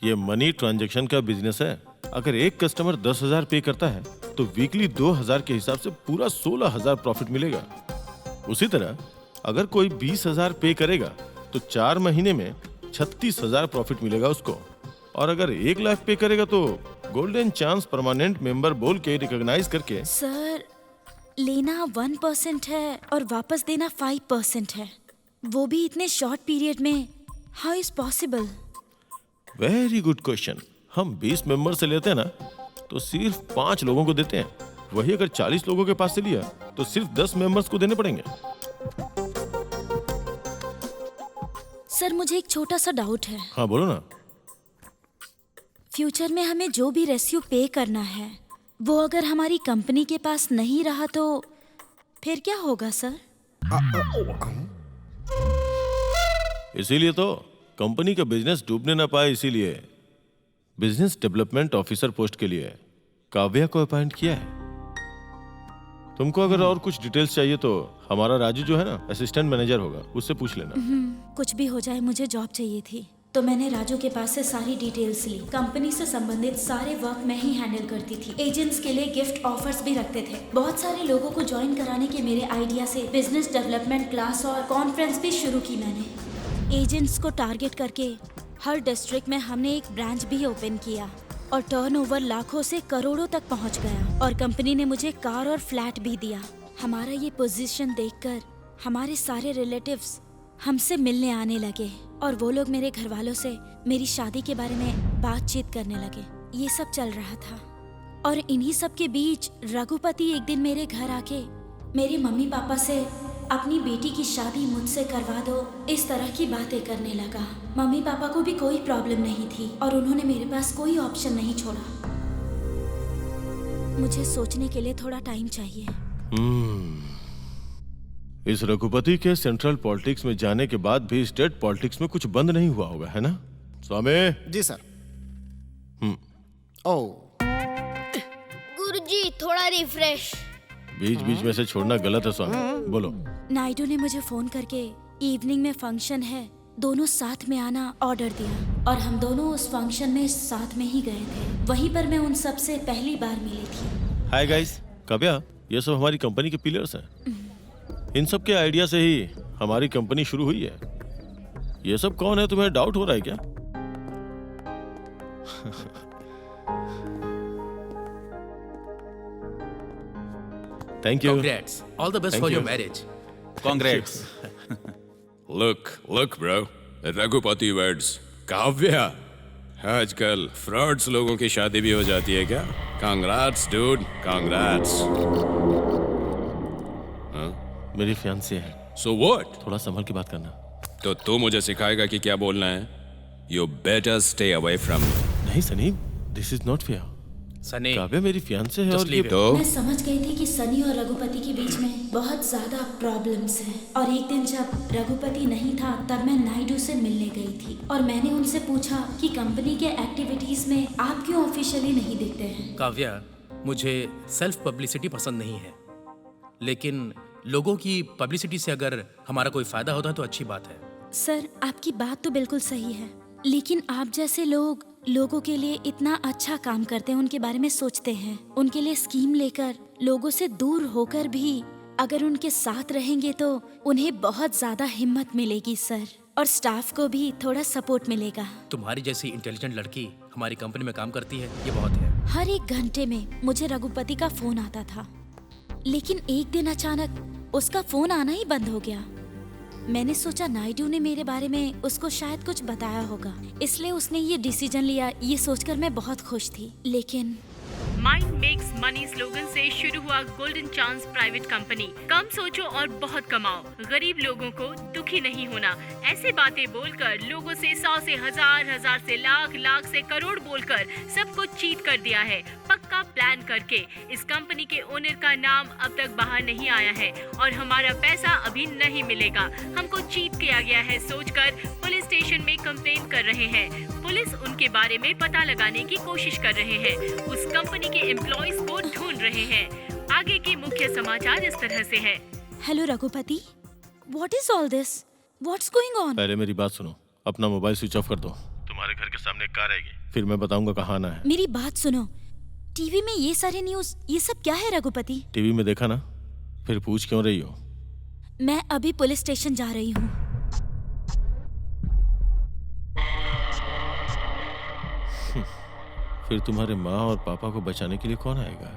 ये मनी ट्रांजैक्शन का बिजनेस है। अगर एक कस्टमर 10,000 पे करता है तो वीकली 2,000 के हिसाब से पूरा 16,000 प्रॉफिट मिलेगा। उसी तरह अगर कोई 20,000 पे करेगा तो 4 महीने में 36,000 प्रॉफिट मिलेगा उसको। और अगर 1 लाख पे करेगा तो गोल्डन चांस परमानेंट मेंबर बोल के रिकॉग्नाइज करके। सर, लेना 1% है और वापस देना 5% है, वो भी इतने शॉर्ट पीरियड में। How is possible? Very good question. हम 20 मेंबर से लेते हैं ना तो सिर्फ 5 लोगों को देते हैं। वही अगर 40 लोगों के पास से लिया तो सिर्फ 10 मेंबर्स को देने पड़ेंगे। सर, मुझे एक छोटा सा डाउट है। हाँ बोलो ना। फ्यूचर में हमें जो भी रेस्यू पे करना है वो अगर हमारी कंपनी के पास नहीं रहा तो फिर क्या होगा सर? इसीलिए तो कंपनी का बिजनेस डूबने ना पाए, इसीलिए बिजनेस डेवलपमेंट ऑफिसर पोस्ट के लिए काव्या को अपॉइंट किया है। तुमको अगर और कुछ डिटेल्स चाहिए तो हमारा राजू जो है ना, असिस्टेंट मैनेजर होगा, उससे पूछ लेना। कुछ भी हो जाए, मुझे जॉब चाहिए थी, तो मैंने राजू के पास से सारी डिटेल्स ली। कंपनी से संबंधित सारे वर्क मैं ही हैंडल करती थी। एजेंट्स के लिए गिफ्ट ऑफर्स भी रखते थे। बहुत सारे लोगों को ज्वाइन कराने के मेरे आइडिया से बिजनेस डेवलपमेंट क्लास और कॉन्फ्रेंस भी शुरू की मैंने। एजेंट्स को टारगेट करके हर डिस्ट्रिक्ट में हमने एक ब्रांच भी ओपन किया और टर्नओवर लाखों से करोड़ों तक पहुंच गया। और कंपनी ने मुझे कार और फ्लैट भी दिया। हमारा ये पोजीशन देखकर हमारे सारे रिलेटिव्स हमसे मिलने आने लगे और वो लोग मेरे घर वालों से मेरी शादी के बारे में बातचीत करने लगे। ये सब चल रहा था और इन्हीं सब के बीच रघुपति एक दिन मेरे घर आके मेरी मम्मी पापा से अपनी बेटी की शादी मुझसे करवा दो, इस तरह की बातें करने लगा। मम्मी पापा को भी कोई प्रॉब्लम नहीं थी और उन्होंने मेरे पास कोई ऑप्शन नहीं छोड़ा। मुझे सोचने के लिए थोड़ा टाइम चाहिए। इस रघुपति के सेंट्रल पॉलिटिक्स में जाने के बाद भी स्टेट पॉलिटिक्स में कुछ बंद नहीं हुआ होगा, है ना स्वामी? जी सर। ओ गुरुजी थोड़ा रिफ्रेश। बीच बीच में से छोड़ना गलत है स्वामी, बोलो। नायडू ने मुझे फोन करके इवनिंग में फंक्शन है, दोनों साथ में आना ऑर्डर दिया और हम दोनों उस फंक्शन में साथ में ही गए थे। वहीं पर मैं उन सब से पहली बार मिली थी। हाय गाइस, काव्या, ये सब हमारी कंपनी के पिलर्स हैं। इन सब के आइडिया से ही हमारी कंपनी शुरू हुई है। ये सब कौन है, तुम्हें डाउट हो रहा है क्या? Thank you. Congrats. All the best Thank for your you. marriage. Congrats. Look bro, Raghupati words. Kavya, आजकल फ्रॉड्स लोगों की शादी भी हो जाती है क्या? Congrats dude, congrats. मेरी फियांसी है। So what? थोड़ा संभल के बात करना। तो तू मुझे सिखाएगा कि क्या बोलना है? You better stay away from me. नहीं Sunny, this is not fair. Sunny, Kavya मेरी फियांसे है Just और ये leave it. तो मैं समझ गई थी कि सनी और रघुपति के बीच में बहुत ज्यादा प्रॉब्लम्स हैं। और एक दिन जब रघुपति नहीं था तब मैं नायडू से मिलने गई थी और मैंने उनसे पूछा कि कंपनी के एक्टिविटीज में आप क्यों ऑफिशियली नहीं दिखते हैं। काव्या, मुझे सेल्फ पब्लिसिटी पसंद नहीं है, लेकिन लोगों की पब्लिसिटी से अगर हमारा कोई फायदा होता है तो अच्छी बात है। सर, आपकी बात तो बिल्कुल सही है, लेकिन आप जैसे लोग लोगों के लिए इतना अच्छा काम करते हैं, उनके बारे में सोचते हैं, उनके लिए स्कीम लेकर लोगों से दूर होकर भी अगर उनके साथ रहेंगे तो उन्हें बहुत ज्यादा हिम्मत मिलेगी सर, और स्टाफ को भी थोड़ा सपोर्ट मिलेगा। तुम्हारी जैसी इंटेलिजेंट लड़की हमारी कंपनी में काम करती है, ये बहुत है। हर एक घंटे में मुझे रघुपति का फोन आता था, लेकिन एक दिन अचानक उसका फोन आना ही बंद हो गया। मैंने सोचा नायडू ने मेरे बारे में उसको शायद कुछ बताया होगा, इसलिए उसने ये डिसीजन लिया। ये सोचकर मैं बहुत खुश थी, लेकिन माइंड मेक्स मनी स्लोगन से शुरू हुआ गोल्डन चांस प्राइवेट कंपनी। कम सोचो और बहुत कमाओ, गरीब लोगों को दुखी नहीं होना। ऐसे बातें बोलकर लोगों से 100 से 1000, 1000 से लाख, लाख से करोड़ बोलकर सबको चीट कर दिया है। पक्का प्लान करके इस कंपनी के ओनर का नाम अब तक बाहर नहीं आया है और हमारा पैसा अभी नहीं मिलेगा। हमको चीट किया गया है सोचकर पुलिस स्टेशन में कंप्लेन कर रहे हैं। पुलिस उनके बारे में पता लगाने की कोशिश कर रहे हैं, उस कंपनी के एम्प्लॉइज को ढूंढ रहे हैं। आगे के मुख्य समाचार इस तरह से है। Hello Raghupati, what is all this? What's going on? पहले मेरी बात सुनो, अपना मोबाइल स्विच ऑफ कर दो। तुम्हारे घर के सामने एक कार आएगी, फिर मैं बताऊंगा कहाँ आना है। मेरी बात सुनो, टीवी में ये सारे न्यूज, ये सब क्या है रघुपति? टीवी में देखा ना, फिर पूछ क्यों रही हो? मैं अभी पुलिस स्टेशन जा रही हूँ। फिर तुम्हारे माँ और पापा को बचाने के लिए कौन आएगा?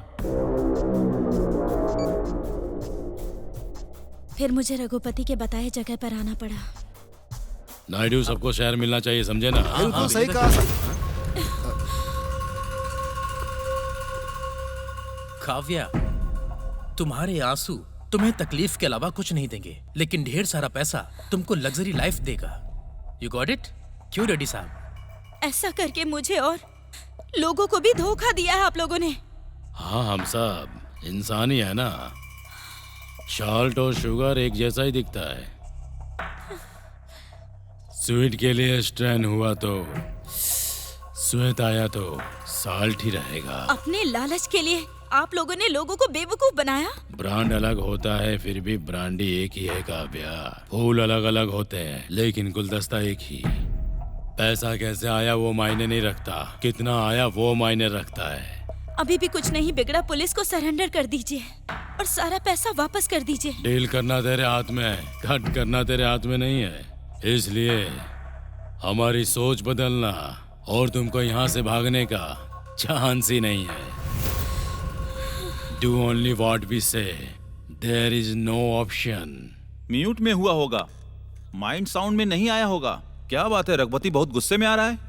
फिर मुझे रघुपति के बताए जगह पर आना पड़ा। नायडू, सबको शहर मिलना चाहिए, समझे ना? बिल्कुल सही कहा सर। काव्या, तुम्हारे आंसू तुम्हें तकलीफ के अलावा कुछ नहीं देंगे, लेकिन ढेर सारा पैसा तुमको लग्जरी लाइफ देगा। You got it? क्यों रेड्डी साहब? ऐसा करके मुझे और लोगों को भी धोखा दिया है आप लोगों ने। हाँ, हम सब इंसान ही है ना। सॉल्ट और शुगर एक जैसा ही दिखता है। स्वीट के लिए स्ट्रेन हुआ तो स्वेट आया तो साल्ट ही रहेगा। अपने लालच के लिए आप लोगों ने लोगों को बेवकूफ बनाया। ब्रांड अलग होता है, फिर भी ब्रांडी एक ही है काव्या। फूल अलग अलग होते हैं, लेकिन गुलदस्ता एक ही। पैसा कैसे आया वो मायने नहीं रखता, कितना आया वो मायने रखता है। अभी भी कुछ नहीं बिगड़ा, पुलिस को सरेंडर कर दीजिए और सारा पैसा वापस कर दीजिए। डील करना तेरे हाथ में है, कट करना तेरे हाथ में नहीं है। इसलिए हमारी सोच बदलना और तुमको यहाँ से भागने का चांस ही नहीं है। Do only what we say, there is no option. Mute में हुआ होगा, माइंड साउंड में नहीं आया होगा। क्या बात है, रघुपति बहुत गुस्से में आ रहा है।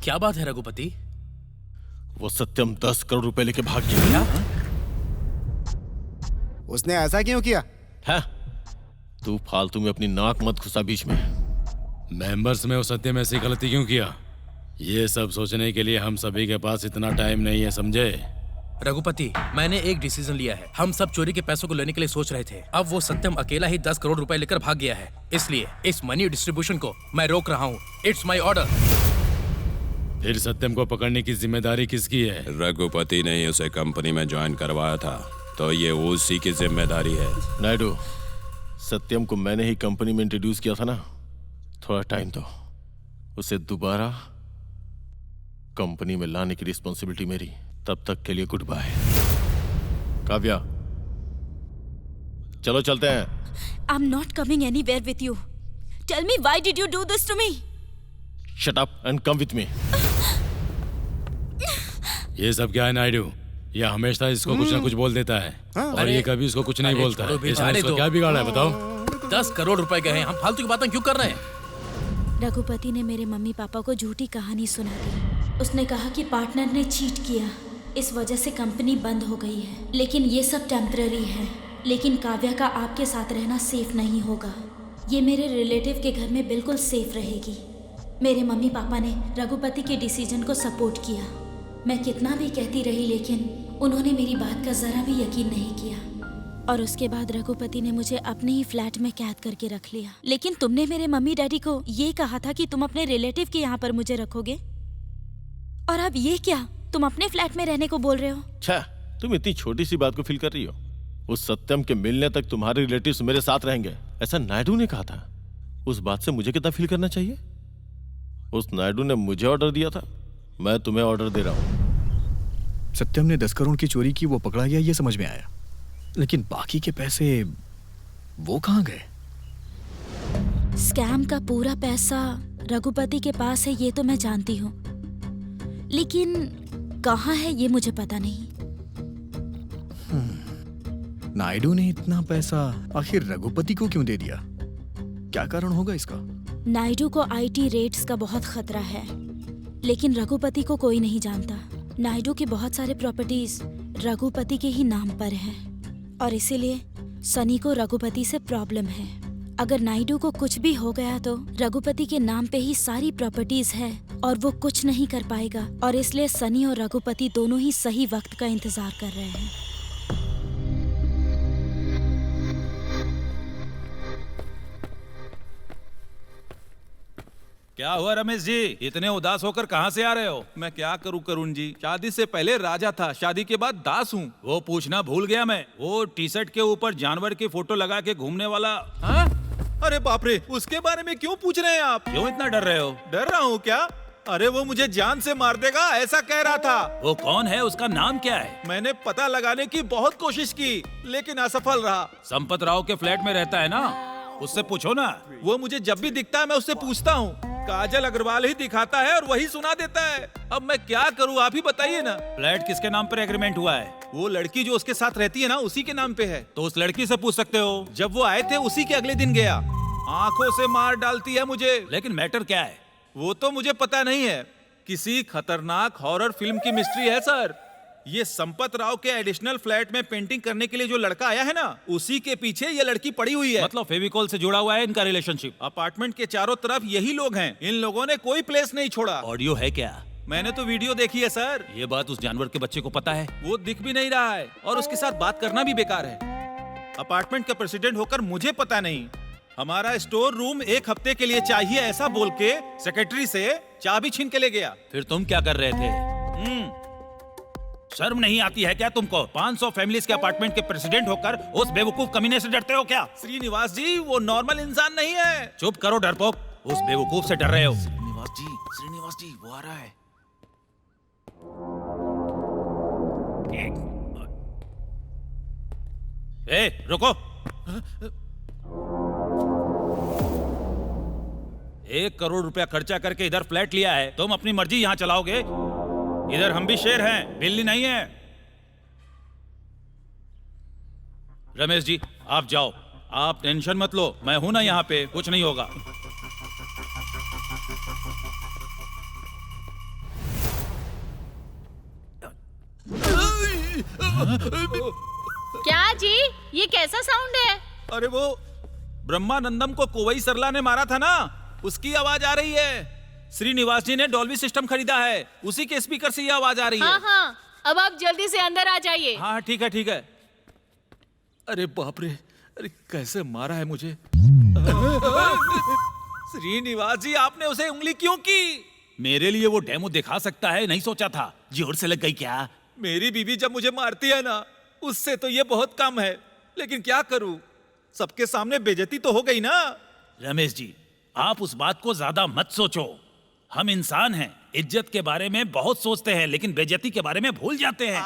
क्या बात है रघुपति? वो सत्यम 10 करोड़ रुपए लेके भाग गया। उसने ऐसा क्यों किया? है? तू फालतू में अपनी नाक मत घुसा बीच में। मेंबर्स में वो सत्यम ऐसी गलती क्यों किया, ये सब सोचने के लिए हम सभी के पास इतना टाइम नहीं है, समझे? रघुपति, मैंने एक डिसीजन लिया है। हम सब चोरी के पैसों को लेने के लिए सोच रहे थे। अब वो सत्यम अकेला ही 10 करोड़ रुपए लेकर भाग गया है, इसलिए इस मनी डिस्ट्रीब्यूशन को मैं रोक रहा हूँ। It's my order. फिर सत्यम को पकड़ने की जिम्मेदारी किसकी है? रघुपति ने ही उसे कंपनी में ज्वाइन करवाया था, तो ये उसी की जिम्मेदारी है। नायडू, सत्यम को मैंने ही कंपनी में इंट्रोड्यूस किया था ना, थोड़ा टाइम दो। उसे दोबारा कंपनी में लाने की रिस्पॉन्सिबिलिटी मेरी। तब तक के लिए गुड बाय। काव्या, चलो चलते हैं। I am not coming anywhere with you. Tell me why did you do this to me? Shut up and come with me. ये सब क्या है नायडू? ये हमेशा इसको कुछ ना कुछ बोल देता है और ये कभी इसको कुछ नहीं बोलता है। इसने इसको क्या बिगाड़ा है बताओ? 10 करोड़ रुपए गए हैं, हम फालतू की बातें क्यों कर रहे हैं? रघुपति ने मेरे मम्मी पापा को झूठी कहानी सुना दी। उसने कहा कि पार्टनर ने चीट किया, इस वजह से कंपनी बंद हो गई है। लेकिन ये सब टेम्पररी है। लेकिन काव्या का आपके साथ रहना सेफ नहीं होगा। ये मेरे रिलेटिव के घर में बिल्कुल सेफ रहेगी। मेरे मम्मी पापा ने रघुपति के डिसीजन को सपोर्ट किया। मैं कितना भी कहती रही, लेकिन उन्होंने मेरी बात का जरा भी यकीन नहीं किया। और उसके बाद रघुपति ने मुझे अपने ही फ्लैट में कैद करके रख लिया। लेकिन तुमने मेरे मम्मी डैडी को ये कहा था कि तुम अपने रिलेटिव के यहाँ पर मुझे रखोगे, और अब ये क्या, तुम अपने फ्लैट में रहने को बोल रहे हो? अच्छा, तुम इतनी छोटी सी बात को फील कर रही हो? उस सत्यम के मिलने तक तुम्हारे रिलेटिव्स मेरे साथ रहेंगे, ऐसा नायडू ने कहा था। उस बात से मुझे कितना फील करना चाहिए? उस नायडू ने मुझे ऑर्डर दिया था, मैं तुम्हें ऑर्डर दे रहा हूँ। सत्यम ने 10 करोड़ की चोरी की, वो पकड़ा गया, ये समझ में आया। लेकिन बाकी के पैसे वो कहाँ गए? स्कैम का पूरा पैसा रघुपति के पास है, ये तो मैं जानती हूँ, लेकिन कहाँ है ये मुझे पता नहीं। नायडू ने इतना पैसा आखिर रघुपति को क्यों दे दिया? क्या कारण होगा इसका? नायडू को आईटी रेड्स का बहुत खतरा है, लेकिन रघुपति को कोई नहीं जानता। नायडू के बहुत सारे प्रॉपर्टीज रघुपति के ही नाम पर हैं, और इसीलिए सनी को रघुपति से प्रॉब्लम है। अगर नायडू को कुछ भी हो गया तो रघुपति के नाम पे ही सारी प्रॉपर्टीज है और वो कुछ नहीं कर पाएगा, और इसलिए सनी और रघुपति दोनों ही सही वक्त का इंतजार कर रहे हैं। क्या हुआ रमेश जी, इतने उदास होकर कहाँ से आ रहे हो? मैं क्या करूँ करुण जी, शादी से पहले राजा था, शादी के बाद दास हूँ। वो पूछना भूल गया मैं, वो टी शर्ट के ऊपर जानवर की फोटो लगा के घूमने वाला। हाँ? अरे बाप रे, उसके बारे में क्यों पूछ रहे हैं आप? क्यों इतना डर रहे हो? डर रहा हूँ क्या? अरे वो मुझे जान से मार देगा ऐसा कह रहा था। वो कौन है, उसका नाम क्या है? मैंने पता लगाने की बहुत कोशिश की, लेकिन असफल रहा। संपत राव के फ्लैट में रहता है ना, उससे पूछो ना। वो मुझे जब भी दिखता है मैं उससे पूछता हूँ, काजल अग्रवाल ही दिखाता है और वही सुना देता है। अब मैं क्या करूँ, आप ही बताइए ना। फ्लैट किसके नाम पर एग्रीमेंट हुआ है? वो लड़की जो उसके साथ रहती है ना, उसी के नाम पे है। तो उस लड़की से पूछ सकते हो, जब वो आए थे उसी के अगले दिन गया। आंखों से मार डालती है मुझे। लेकिन मैटर क्या है वो तो मुझे पता नहीं है। किसी खतरनाक हॉरर फिल्म की मिस्ट्री है सर। ये संपत राव के एडिशनल फ्लैट में पेंटिंग करने के लिए जो लड़का आया है ना, उसी के पीछे ये लड़की पड़ी हुई है। मतलब फेविकॉल से जुड़ा हुआ है इनका रिलेशनशिप। अपार्टमेंट के चारों तरफ यही लोग हैं, इन लोगों ने कोई प्लेस नहीं छोड़ा। ऑडियो है क्या? मैंने तो वीडियो देखी है सर। ये बात उस जानवर के बच्चे को पता है? वो दिख भी नहीं रहा है और उसके साथ बात करना भी बेकार है। अपार्टमेंट का प्रेसिडेंट होकर मुझे पता नहीं। हमारा स्टोर रूम 1 हफ्ते के लिए चाहिए ऐसा बोल के सेक्रेटरी से चाबी छीन के ले गया। फिर तुम क्या कर रहे थे? शर्म नहीं आती है क्या तुमको? 500 फैमिलीज के अपार्टमेंट के प्रेसिडेंट होकर उस बेवकूफ कमीने से डरते हो क्या? श्रीनिवास जी वो नॉर्मल इंसान नहीं है। चुप करो डरपोक, उस बेवकूफ से डर रहे हो। श्रीनिवास जी वो आ रहा है। ए रुको, 1 करोड़ रुपया खर्चा करके इधर फ्लैट लिया है, तुम अपनी मर्जी यहाँ चलाओगे? इधर हम भी शेर हैं, बिल्ली नहीं है। रमेश जी आप जाओ, आप टेंशन मत लो, मैं हूं ना यहाँ पे, कुछ नहीं होगा। क्या जी, ये कैसा साउंड है? अरे वो ब्रह्मानंदम को कोवई सरला ने मारा था ना, उसकी आवाज आ रही है। श्रीनिवास जी ने डॉल्बी सिस्टम खरीदा है, उसी के स्पीकर से ये आवाज आ रही है। हाँ हाँ, अब आप जल्दी से अंदर आ जाइए। हाँ ठीक है ठीक है। अरे बाप रे, अरे कैसे मारा है मुझे। श्रीनिवास जी आपने उसे उंगली क्यों की? मेरे लिए वो डेमो दिखा सकता है, नहीं सोचा था। जोर से लग गई क्या? मेरी बीवी जब मुझे मारती है ना, उससे तो ये बहुत कम है, लेकिन क्या करूं, सबके सामने बेइज्जती तो हो गई ना। रमेश जी आप उस बात को ज्यादा मत सोचो, हम इंसान हैं, इज्जत के बारे में बहुत सोचते हैं लेकिन बेइज्जती के बारे में भूल जाते हैं।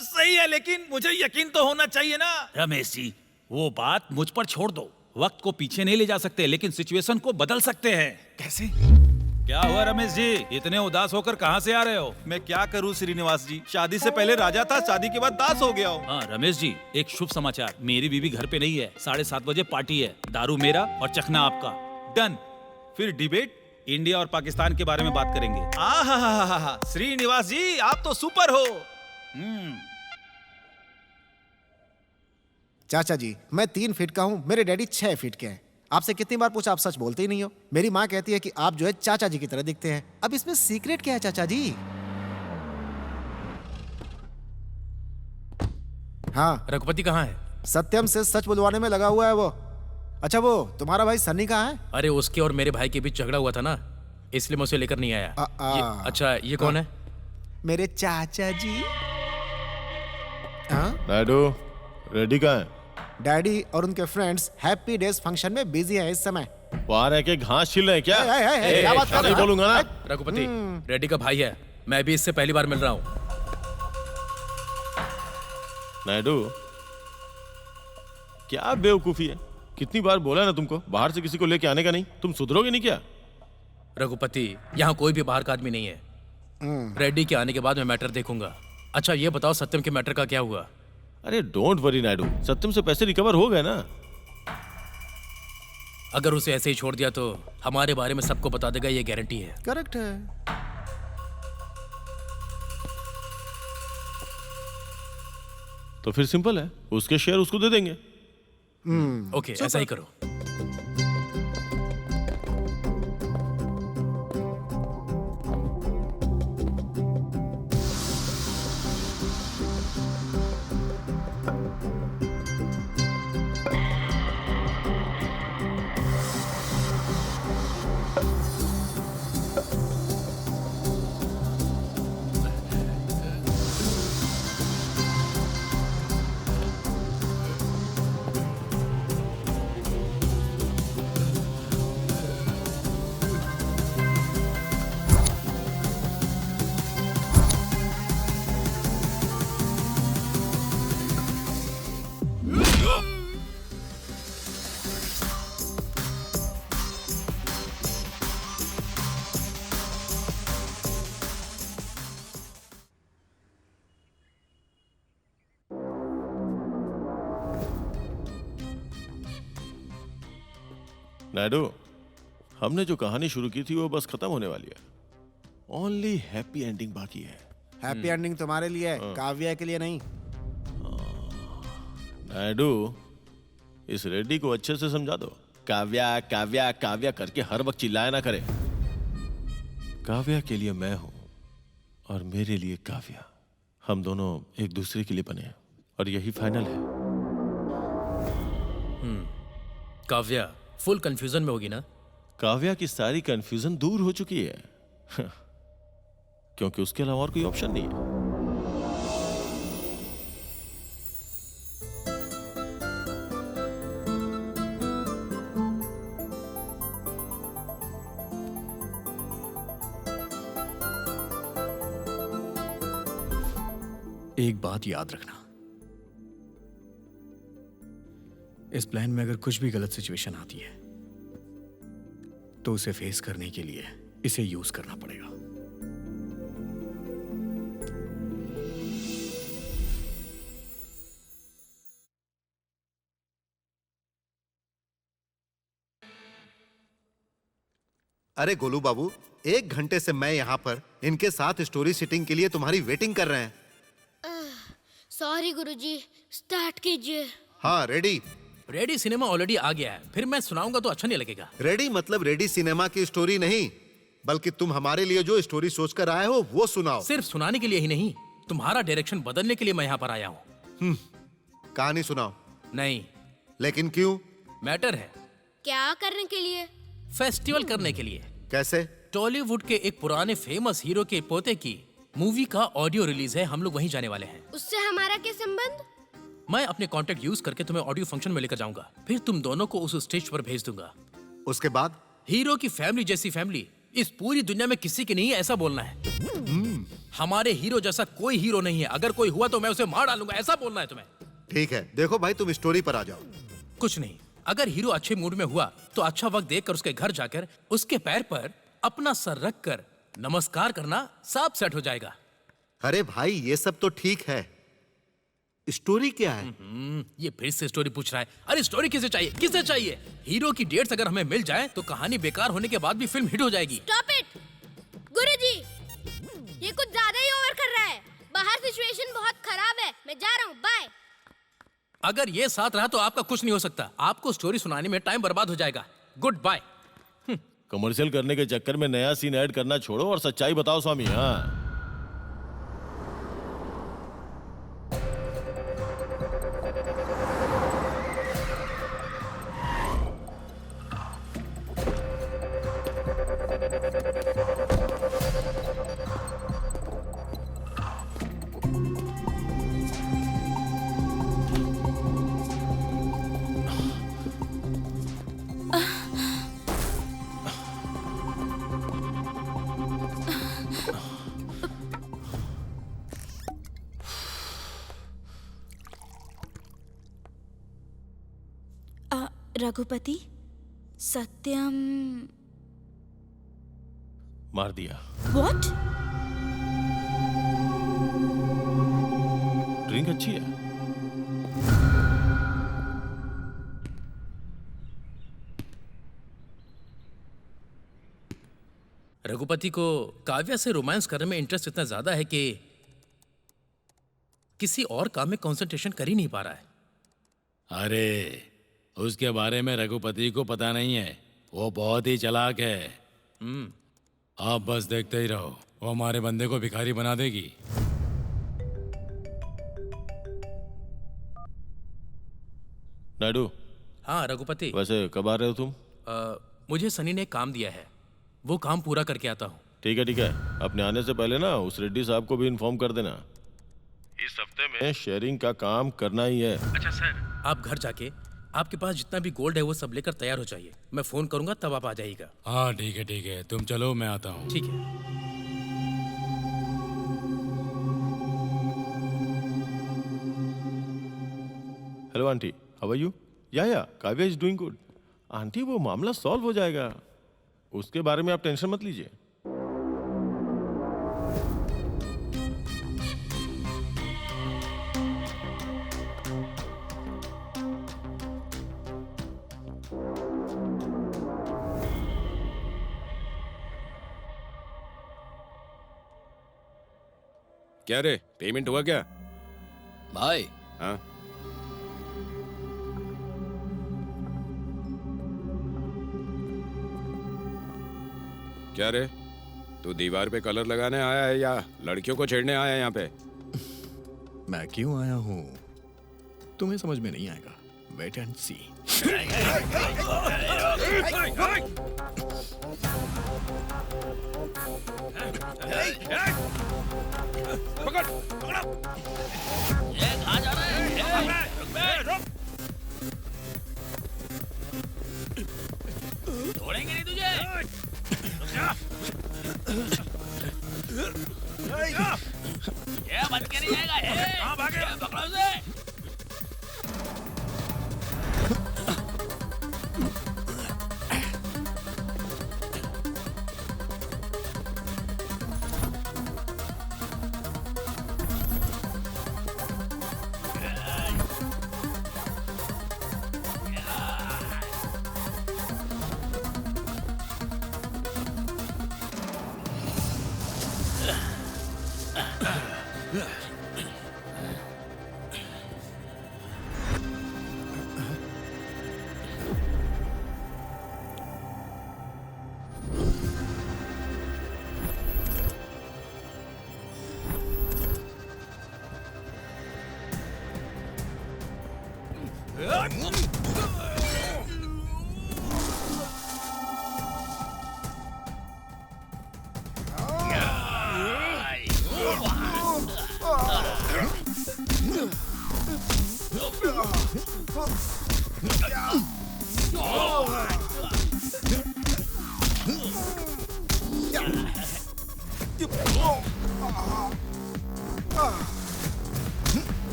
सही है, लेकिन मुझे यकीन तो होना चाहिए ना। रमेश जी वो बात मुझ पर छोड़ दो, वक्त को पीछे नहीं ले जा सकते लेकिन सिचुएशन को बदल सकते हैं। कैसे? क्या हुआ रमेश जी, इतने उदास होकर कहाँ से आ रहे हो? मैं क्या करूँ श्रीनिवास जी, शादी से पहले राजा था, शादी के बाद दास हो गया हूँ। हाँ रमेश जी एक शुभ समाचार, मेरी बीवी घर पे नहीं है, 7:30 बजे पार्टी है, दारू मेरा और चखना आपका। डन, फिर डिबेट इंडिया और पाकिस्तान के बारे में बात करेंगे। आहा, श्रीनिवास जी आप तो सुपर हो। चाचा जी मैं 3 फीट का हूँ, मेरे डैडी 6 फीट के हैं। आपसे कितनी बार पूछा, आप सच बोलते ही नहीं हो। मेरी माँ कहती है कि आप जो है चाचा जी की तरह दिखते हैं। अब इसमें सीक्रेट क्या है चाचा जी? हाँ रघुपति कहाँ है? सत्यम से सच बुलवाने में लगा हुआ है वो। अच्छा वो तुम्हारा भाई सन्नी कहाँ है? अरे उसके और मेरे भाई के बीच झगड़ा हुआ था ना, इसलिए मैं उसे लेकर नहीं आया। अच्छा ये कौन है? मेरे चाचा जी। नायडू रेडी कहाँ है? डैडी और उनके फ्रेंड्स हैप्पी डेज फंक्शन में बिजी हैं इस समय। वहां रह के घास छिल रहे हैं क्या? क्या बात कर रहे हो? बोलूंगा ना। रघुपति रेड्डी का भाई है, मैं भी इससे पहली बार मिल रहा हूँ। नायडू क्या बेवकूफी है, कितनी बार बोला ना तुमको बाहर से किसी को लेके आने का नहीं, तुम सुधरोगे नहीं क्या? रघुपति यहाँ कोई भी बाहर का आदमी नहीं है, रेड्डी के आने के बाद मैं मैटर देखूंगा। अच्छा ये बताओ सत्यम के मैटर का क्या हुआ? अरे डोंट वरी नायडू, सत्यम से पैसे रिकवर हो गए ना। अगर उसे ऐसे ही छोड़ दिया तो हमारे बारे में सबको बता देगा, ये गारंटी है। करेक्ट है। तो फिर सिंपल है, उसके शेयर उसको दे देंगे। ओके ऐसा ही करो। नायडू हमने जो कहानी शुरू की थी वो बस खत्म होने वाली है, ओनली हैप्पी एंडिंग बाकी है। हैप्पी एंडिंग तुम्हारे लिए है, काव्या के लिए नहीं। नायडू इस रेड्डी को अच्छे से समझा दो, काव्या काव्या काव्या करके हर वक्त चिल्लाया ना करे। काव्या के लिए मैं हूं और मेरे लिए काव्या, हम दोनों एक दूसरे के लिए बने हैं और यही फाइनल है। काव्या फुल कंफ्यूजन में होगी ना? काव्या की सारी कंफ्यूजन दूर हो चुकी है। क्योंकि उसके अलावा और कोई ऑप्शन नहीं है। एक बात याद रखना, इस प्लान में अगर कुछ भी गलत सिचुएशन आती है तो उसे फेस करने के लिए इसे यूज करना पड़ेगा। अरे गोलू बाबू, 1 घंटे से मैं यहाँ पर इनके साथ स्टोरी सीटिंग के लिए तुम्हारी वेटिंग कर रहे हैं। सॉरी गुरुजी, स्टार्ट कीजिए। हाँ, रेडी। रेडी सिनेमा ऑलरेडी आ गया है, फिर मैं सुनाऊंगा तो अच्छा नहीं लगेगा। रेडी मतलब रेडी सिनेमा की स्टोरी नहीं, बल्कि तुम हमारे लिए जो स्टोरी सोचकर आए हो वो सुनाओ। सिर्फ सुनाने के लिए ही नहीं, तुम्हारा डायरेक्शन बदलने के लिए मैं यहाँ पर आया हूँ। कहानी सुनाओ। नहीं। लेकिन क्यों? मैटर है। क्या करने के लिए? फेस्टिवल करने के लिए। कैसे? टॉलीवुड के एक पुराने फेमस हीरो के पोते की मूवी का ऑडियो रिलीज है, हम लोग वहीं जाने वाले हैं। उससे हमारा क्या संबंध? मैं अपने कांटेक्ट यूज करके तुम्हें ऑडियो फंक्शन में लेकर जाऊंगा, फिर तुम दोनों को उस स्टेज पर भेज दूंगा। उसके बाद? हीरो की फैमिली जैसी फैमिली इस पूरी दुनिया में किसी की नहीं है, ऐसा बोलना है। हमारे हीरो जैसा कोई हीरो नहीं है, अगर कोई हुआ तो मैं उसे मार डालूंगा, ऐसा बोलना है तुम्हें। ठीक है, देखो भाई तुम स्टोरी पर आ जाओ। कुछ नहीं, अगर हीरो अच्छे मूड में हुआ तो अच्छा वक्त देखकर उसके घर जाकर उसके पैर पर अपना सर रख कर नमस्कार करना, सब सेट हो जाएगा। अरे भाई ये सब तो ठीक है, स्टोरी क्या है? ये फिर से स्टोरी पूछ रहा है। अरे स्टोरी किसे चाहिए, किसे चाहिए? हीरो की डेट्स अगर हमें मिल जाए तो कहानी बेकार होने के बाद भी फिल्म हिट हो जाएगी। स्टॉप इट गुरुजी, ये कुछ ज्यादा ही ओवर कर रहा है। बाहर सिचुएशन बहुत खराब है, मैं जा रहा हूँ, बाय। अगर ये साथ रहा तो आपका कुछ नहीं हो सकता, आपको स्टोरी सुनाने में टाइम बर्बाद हो जाएगा। Good bye. कमर्शियल करने के चक्कर में नया सीन ऐड करना छोड़ो और सच्चाई बताओ स्वामी। हाँ, रघुपति, सत्यम मार दिया। व्हाट? ड्रिंक अच्छी है। रघुपति को काव्या से रोमांस करने में इंटरेस्ट इतना ज्यादा है कि किसी और काम में कंसंट्रेशन कर ही नहीं पा रहा है। अरे उसके बारे में रघुपति को पता नहीं है, वो बहुत ही चालाक है। आप बस देखते ही रहो, वो हमारे बंदे को भिखारी बना देगी। नायडू। हाँ रघुपति। वैसे कब आ रहे हो तुम? मुझे सनी ने एक काम दिया है, वो काम पूरा करके आता हूँ। ठीक है ठीक है, अपने आने से पहले ना उस रेड्डी साहब को भी इन्फॉर्म कर देना। इस हफ्ते में शेयरिंग का काम करना ही है। अच्छा सर। आप घर जाके आपके पास जितना भी गोल्ड है वो सब लेकर तैयार हो जाइए, मैं फोन करूंगा तब आप आ जाइएगा। हाँ ठीक है, तुम चलो मैं आता हूँ। ठीक है। Hello aunty, how are you? Yeah Kavya is doing good. Aunty वो मामला सॉल्व हो जाएगा, उसके बारे में आप टेंशन मत लीजिए। क्या रे, पेमेंट हुआ क्या? भाई हाँ क्या रे, तू दीवार पे कलर लगाने आया है या लड़कियों को छेड़ने आया है यहाँ पे? मैं क्यों आया हूँ तुम्हें समझ में नहीं आएगा, वेट एंड सी। पकड़ पकड़ो। ये कहाँ जा रहा है? रुक। छोड़ेंगे नहीं तुझे। ये बच के नहीं जाएगा। कहाँ भागे? पकड़ो उसे।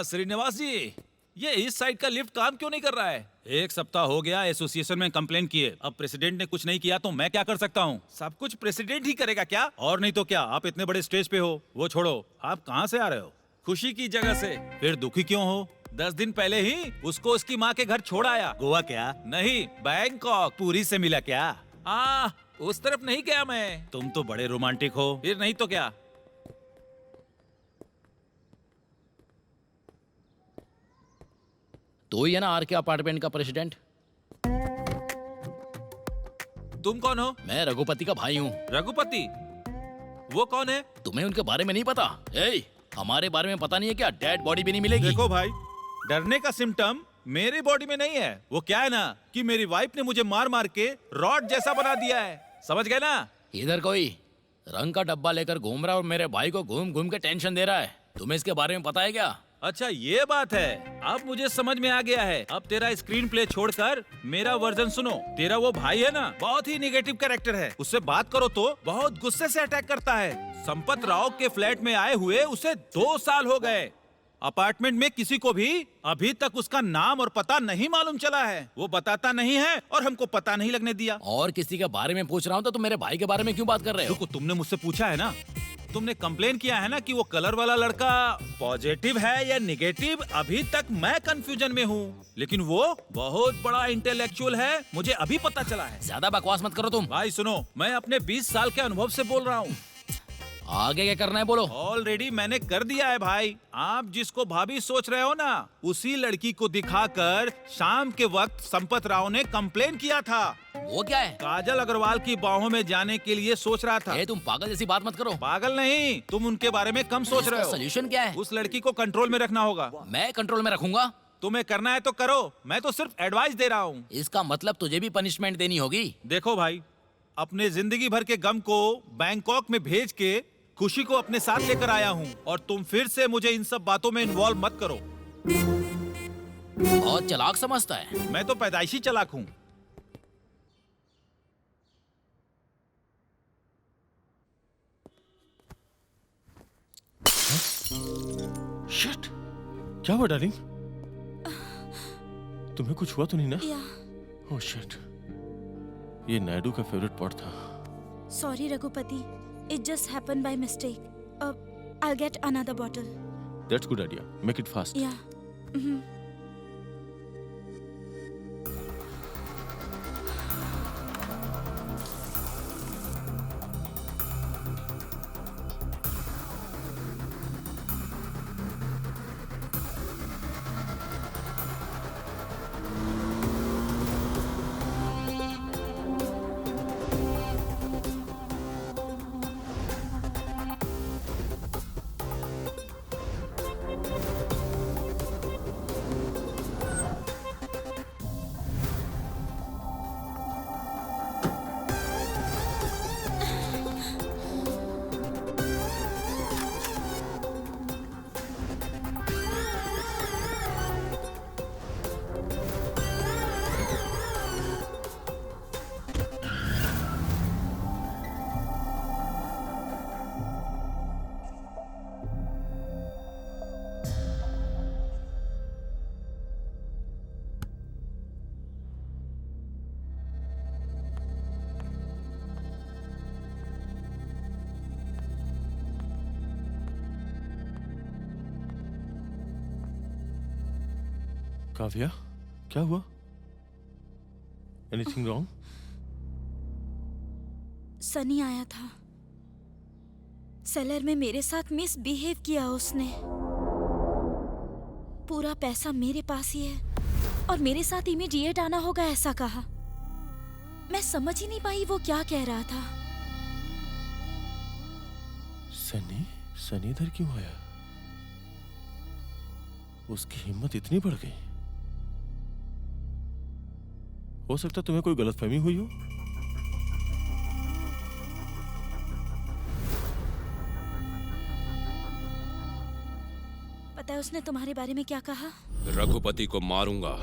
श्रीनिवास जी, ये इस साइड का लिफ्ट काम क्यों नहीं कर रहा है? 1 सप्ताह हो गया एसोसिएशन में कंप्लेन किए। अब प्रेसिडेंट ने कुछ नहीं किया तो मैं क्या कर सकता हूँ? सब कुछ प्रेसिडेंट ही करेगा क्या? और नहीं तो क्या, आप इतने बड़े स्टेज पे हो। वो छोड़ो, आप कहाँ से आ रहे हो? खुशी की जगह से। फिर दुखी क्यों हो? 10 दिन पहले ही उसको उसकी माँ के घर छोड़ आया। गोवा क्या? नहीं, बैंकॉक। पूरी से मिला क्या? उस तरफ नहीं गया मैं। तुम तो बड़े रोमांटिक हो। फिर नहीं तो क्या? तो ही है ना आर के अपार्टमेंट का प्रेसिडेंट। तुम कौन हो? मैं रघुपति का भाई हूँ। रघुपति? वो कौन है? तुम्हें उनके बारे में नहीं पता? हमारे बारे में पता नहीं है क्या? डेड बॉडी भी नहीं मिलेगी। देखो भाई, डरने का सिम्टम मेरी बॉडी में नहीं है। वो क्या है ना कि मेरी वाइफ ने मुझे मार मार के रॉड जैसा बना दिया है। समझ गए ना? इधर कोई रंग का डब्बा लेकर घूम रहा है और मेरे भाई को घूम घूम के टेंशन दे रहा है। तुम्हें इसके बारे में पता है क्या? अच्छा ये बात है, अब मुझे समझ में आ गया है। अब तेरा स्क्रीन प्ले छोड़कर मेरा वर्जन सुनो। तेरा वो भाई है ना, बहुत ही निगेटिव कैरेक्टर है। उससे बात करो तो बहुत गुस्से से अटैक करता है। संपत राव के फ्लैट में आए हुए उसे 2 साल हो गए। अपार्टमेंट में किसी को भी अभी तक उसका नाम और पता नहीं मालूम चला है। वो बताता नहीं है और हमको पता नहीं लगने दिया। और किसी के बारे में पूछ रहा हूँ तो तुम मेरे भाई के बारे में क्यों बात कर रहे हो? रुको, तुमने मुझसे पूछा है ना, तुमने कंप्लेन किया है ना कि वो कलर वाला लड़का पॉजिटिव है या निगेटिव, अभी तक मैं कंफ्यूजन में हूँ। लेकिन वो बहुत बड़ा इंटेलेक्चुअल है, मुझे अभी पता चला है। ज्यादा बकवास मत करो तुम। भाई सुनो, मैं अपने 20 साल के अनुभव से बोल रहा हूँ। आगे क्या करना है बोलो। ऑलरेडी मैंने कर दिया है भाई। आप जिसको भाभी सोच रहे हो ना, उसी लड़की को दिखाकर शाम के वक्त संपत राव ने कंप्लेन किया था। वो क्या है? काजल अग्रवाल की बाहों में जाने के लिए सोच रहा था। तुम पागल जैसी बात मत करो। पागल नहीं, तुम उनके बारे में कम सोच रहे हो। सोल्यूशन क्या है? उस लड़की को कंट्रोल में रखना होगा। मैं कंट्रोल में रखूंगा? तुम्हें करना है तो करो, मैं तो सिर्फ एडवाइस दे रहा हूँ। इसका मतलब तुझे भी पनिशमेंट देनी होगी। देखो भाई, अपने जिंदगी भर के गम को बैंकॉक में भेज के खुशी को अपने साथ लेकर आया हूँ, और तुम फिर से मुझे इन सब बातों में इन्वॉल्व मत करो। बहुत चालाक समझता है। मैं तो पैदाइशी चालाक हूँ। शिट, क्या हुआ डार्लिंग? तुम्हें कुछ हुआ तो नहीं ना? ओह शिट, ये नायडू का फेवरेट पॉट था। Sorry Raghupati, it just happened by mistake. I'll get another bottle. That's good idea. Make it fast. Yeah. Mm-hmm. Kavya, क्या हुआ? Anything wrong? सनी आया था। सेलर में मेरे साथ मिसबिहेव किया उसने। पूरा पैसा मेरे पास ही है और मेरे साथ इमीडिएट आना होगा ऐसा कहा। मैं समझ ही नहीं पाई वो क्या कह रहा था। सनी इधर क्यों आया? उसकी हिम्मत इतनी बढ़ गई। हो सकता तुम्हें कोई गलतफहमी हुई हो। पता है उसने तुम्हारे बारे में क्या कहा? रघुपति को मारूंगा,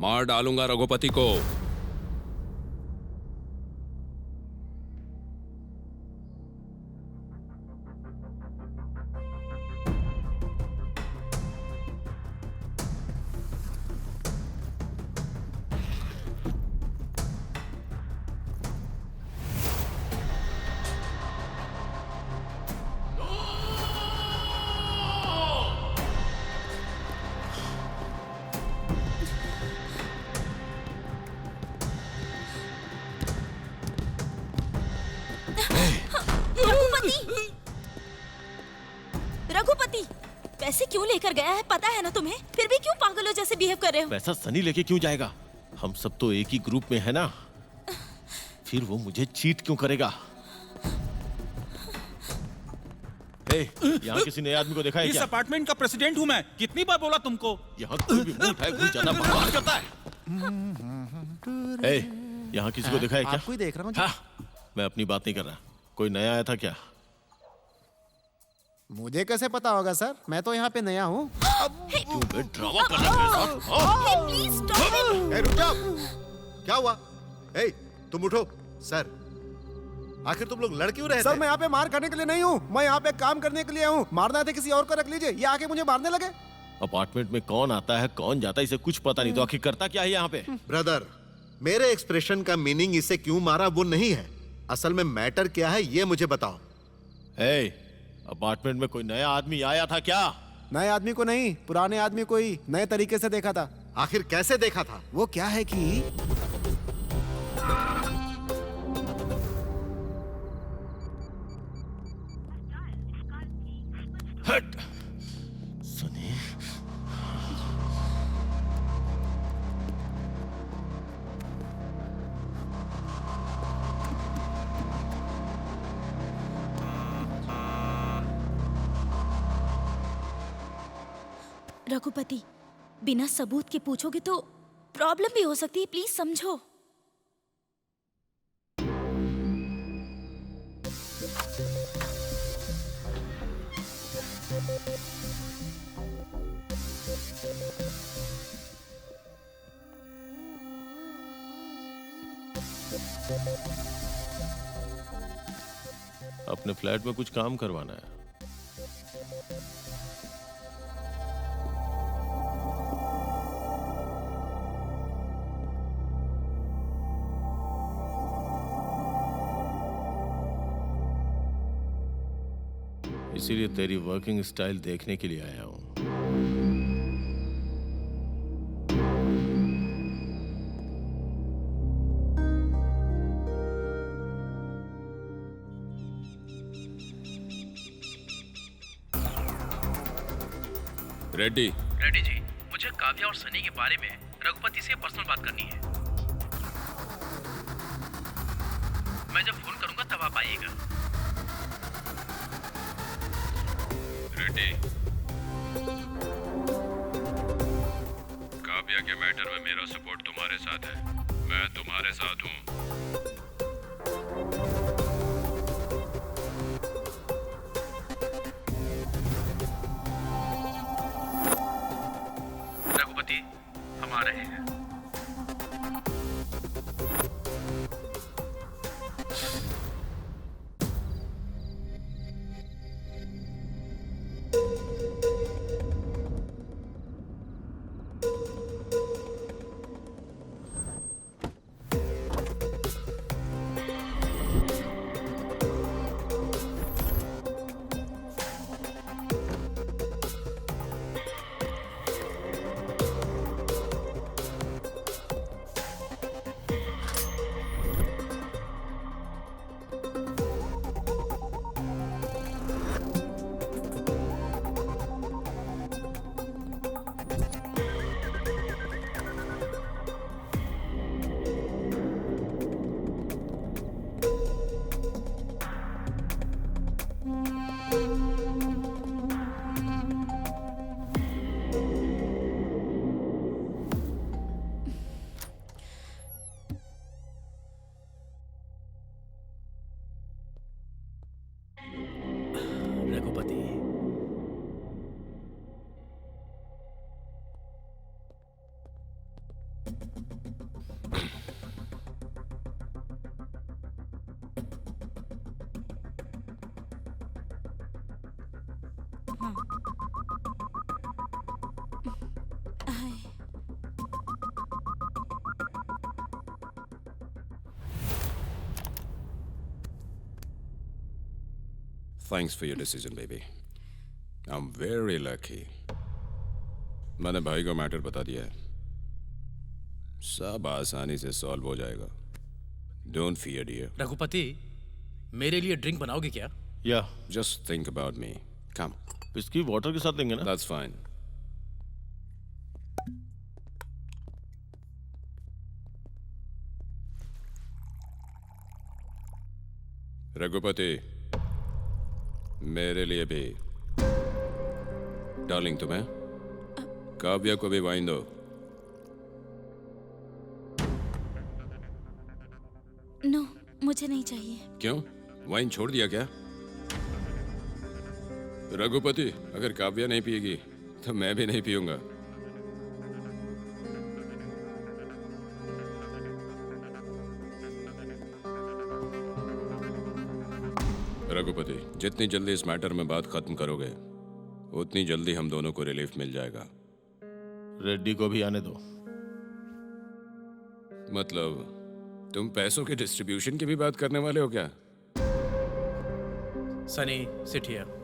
मार डालूंगा रघुपति को। रघुपति, पैसे क्यों लेकर गया है पता है ना तुम्हें? फिर भी क्यों पागलों जैसे बिहेव कर रहे हो? पैसा सनी लेके क्यों जाएगा? हम सब तो एक ही ग्रुप में है ना। फिर वो मुझे चीट क्यों करेगा? यहाँ किसी नए आदमी को देखा है इस क्या? अपार्टमेंट का प्रेसिडेंट हूँ मैं। कितनी बार बोला तुमको? यहाँ कोई भी मुंह उठाए घुस जाना बकवास करता है। यहाँ किसी को देखा है क्या? आपको ही देख रहा हूँ। हाँ, मैं अपनी बात नहीं कर रहा। कोई नया आया था क्या? मुझे कैसे पता होगा सर? मैं तो यहाँ पे नया हूँ। ड्रामा कर रहा है प्लीज स्टॉप। रुक जाओ। क्या हुआ? तुम उठो। सर, आखिर तुम लोग लड़ क्यों रहे थे? सर, मैं यहाँ पे मार करने के लिए नहीं हूँ, मैं यहाँ पे काम करने के लिए हूँ। मारना थे किसी और को रख लीजिए, ये आके मुझे मारने लगे। अपार्टमेंट में कौन आता है कौन जाता है इसे कुछ पता नहीं, तो आखिर करता क्या है यहाँ पे? ब्रदर, मेरे एक्सप्रेशन का मीनिंग इसे क्यों मारा वो नहीं है। असल में मैटर क्या है ये मुझे बताओ। ए, अपार्टमेंट में कोई नया आदमी आया था क्या? नए आदमी को नहीं, पुराने आदमी को ही नए तरीके से देखा था। आखिर कैसे देखा था? वो क्या है कि हट सुनिए, रघुपति, बिना सबूत के पूछोगे तो प्रॉब्लम भी हो सकती है, प्लीज समझो। अपने फ्लैट में कुछ काम करवाना है। इसीलिए तेरी वर्किंग स्टाइल देखने के लिए आया हूं। रेड्डी। रेड्डी जी, मुझे काव्या और सनी के बारे में रघुपति से पर्सनल बात करनी है। मैं जब फोन करूंगा तब आप आइएगा। रेड्डी, काव्या के मैटर में मेरा सपोर्ट तुम्हारे साथ है। मैं तुम्हारे साथ हूँ। रघुपति, हम आ रहे हैं। Raghupati, Thanks for your decision, baby. I'm very lucky. मैंने भाई को मैटर बता दिया है। सब आसानी से सॉल्व हो जाएगा। Don't fear, dear. रघुपति, मेरे लिए ड्रिंक बनाओगे क्या? या Just think about me. Come. Whisky water के साथ लेंगे ना? That's fine. रघुपति, मेरे लिए भी। डार्लिंग, तुम्हें? काव्या को भी वाइन दो। नो, मुझे नहीं चाहिए। क्यों? वाइन छोड़ दिया क्या? रघुपति, अगर काव्या नहीं पिएगी तो मैं भी नहीं पीऊंगा। रघुपति, जितनी जल्दी इस मैटर में बात खत्म करोगे उतनी जल्दी हम दोनों को रिलीफ मिल जाएगा। रेड्डी को भी आने दो। मतलब तुम पैसों के डिस्ट्रीब्यूशन की भी बात करने वाले हो क्या? Sunny sit here.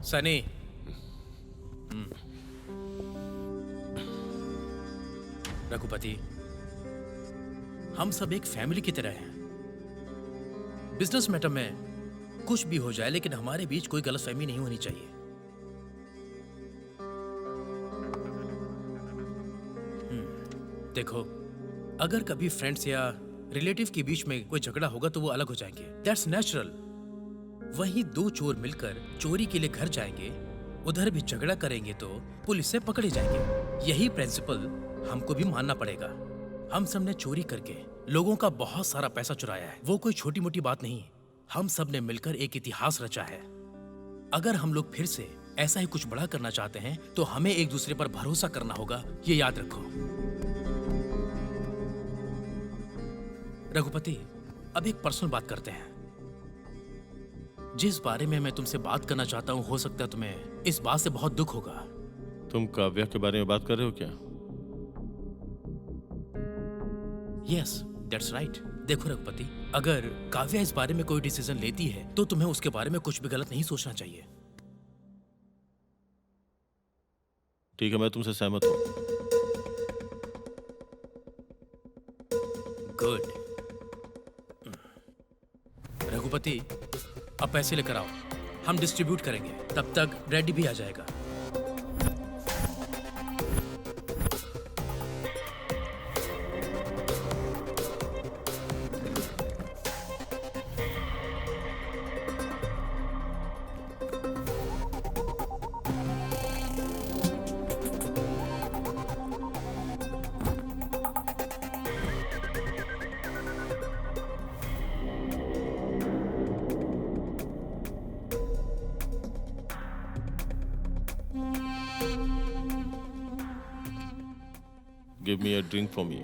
Sunny, Raghupati, हम सब एक फैमिली की तरह हैं। बिजनेस मैटर में कुछ भी हो जाए, लेकिन हमारे बीच कोई गलतफहमी नहीं होनी चाहिए। देखो, अगर कभी फ्रेंड्स या रिलेटिव के बीच में कोई झगड़ा होगा तो वो अलग हो जाएंगे, दैट्स नेचुरल। वहीं दो चोर मिलकर चोरी के लिए घर जाएंगे, उधर भी झगड़ा करेंगे तो पुलिस से पकड़े जाएंगे। यही प्रिंसिपल हमको भी मानना पड़ेगा। हम सब ने चोरी करके लोगों का बहुत सारा पैसा चुराया है, वो कोई छोटी मोटी बात नहीं। हम सब ने मिलकर एक इतिहास रचा है। अगर हम लोग फिर से ऐसा ही कुछ बड़ा करना चाहते हैं तो हमें एक दूसरे पर भरोसा करना होगा, ये याद रखो। रघुपति, अब एक पर्सनल बात करते हैं। जिस बारे में मैं तुमसे बात करना चाहता हूं, हो सकता है तुम्हें इस बात से बहुत दुख होगा। तुम काव्या के बारे में बात कर रहे हो क्या? Yes, that's right. देखो रघुपति, अगर काव्या इस बारे में कोई डिसीजन लेती है तो तुम्हें उसके बारे में कुछ भी गलत नहीं सोचना चाहिए। ठीक है, मैं तुमसे सहमत हूं। गुड। रघुपति, अब पैसे लेकर आओ, हम डिस्ट्रीब्यूट करेंगे। तब तक रेडी भी आ जाएगा। Give me a drink for me.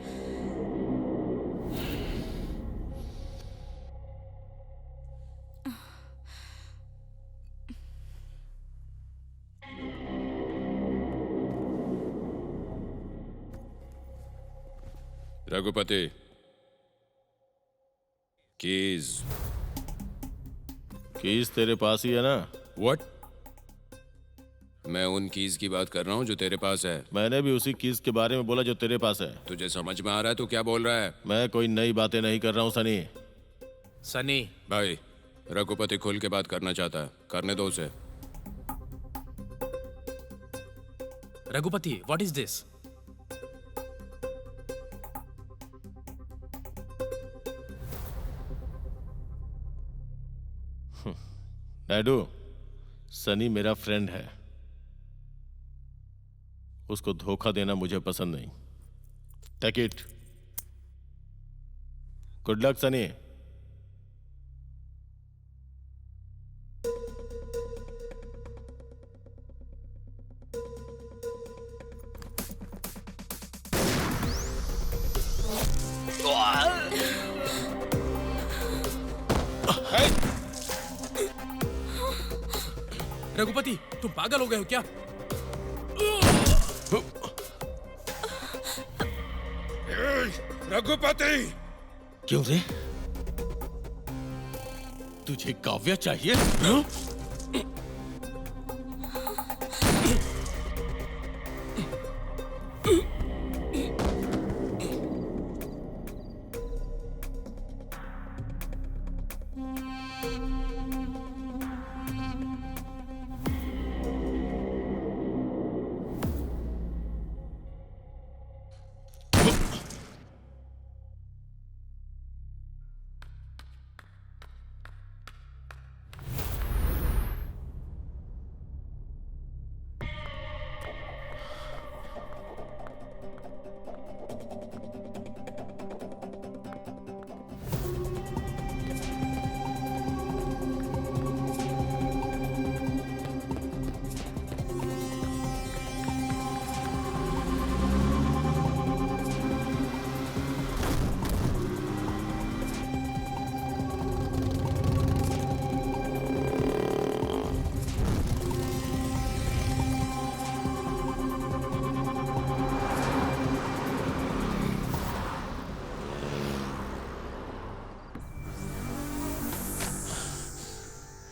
Raghupati, keys. Keys तेरे पास ही है ना? What? मैं उन कीज की बात कर रहा हूँ जो तेरे पास है। मैंने भी उसी कीज के बारे में बोला जो तेरे पास है। तुझे समझ में आ रहा है तू क्या बोल रहा है? मैं कोई नई बातें नहीं कर रहा हूँ सनी। सनी भाई, रघुपति खुल के बात करना चाहता है, करने दो उसे। Raghupati, what is this? Naidu, Sunny मेरा फ्रेंड है। उसको धोखा देना मुझे पसंद नहीं। Take it. Good luck Sunny. Raghupati, तुम पागल हो गए हो क्या? रघुपति! क्यों रे? तुझे काव्या चाहिए? हाँ?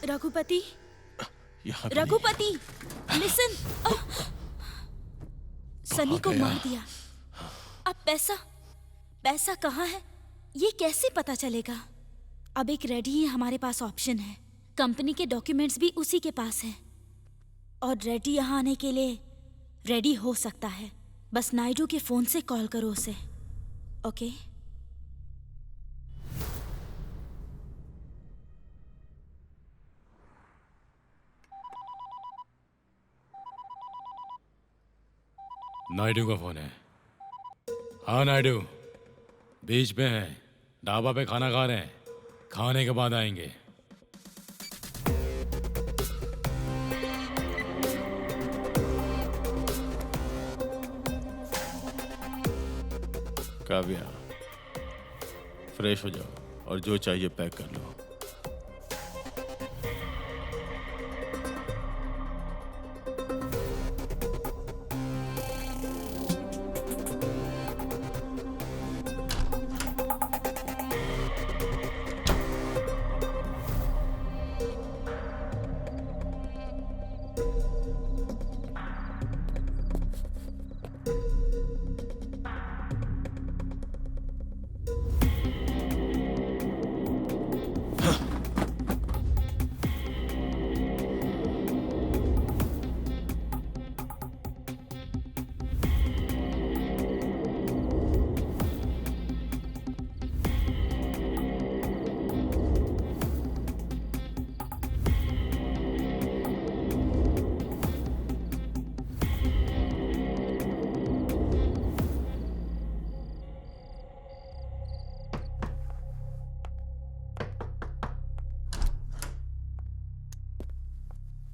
रघुपति, यहाँ भी रघुपति, लिसन। सनी को गया? मार दिया। अब पैसा कहाँ है? ये कैसे पता चलेगा? अब एक रेडी ही हमारे पास ऑप्शन है। कंपनी के डॉक्यूमेंट्स भी उसी के पास हैं। और रेडी यहाँ आने के लिए रेडी हो सकता है। बस नायडू के फोन से कॉल करो उसे। ओके? नायडू का फोन है। हाँ नायडू, बीच में है, ढाबा पे खाना खा रहे हैं, खाने के बाद आएंगे। काव्या, फ्रेश हो जाओ और जो चाहिए पैक कर लो।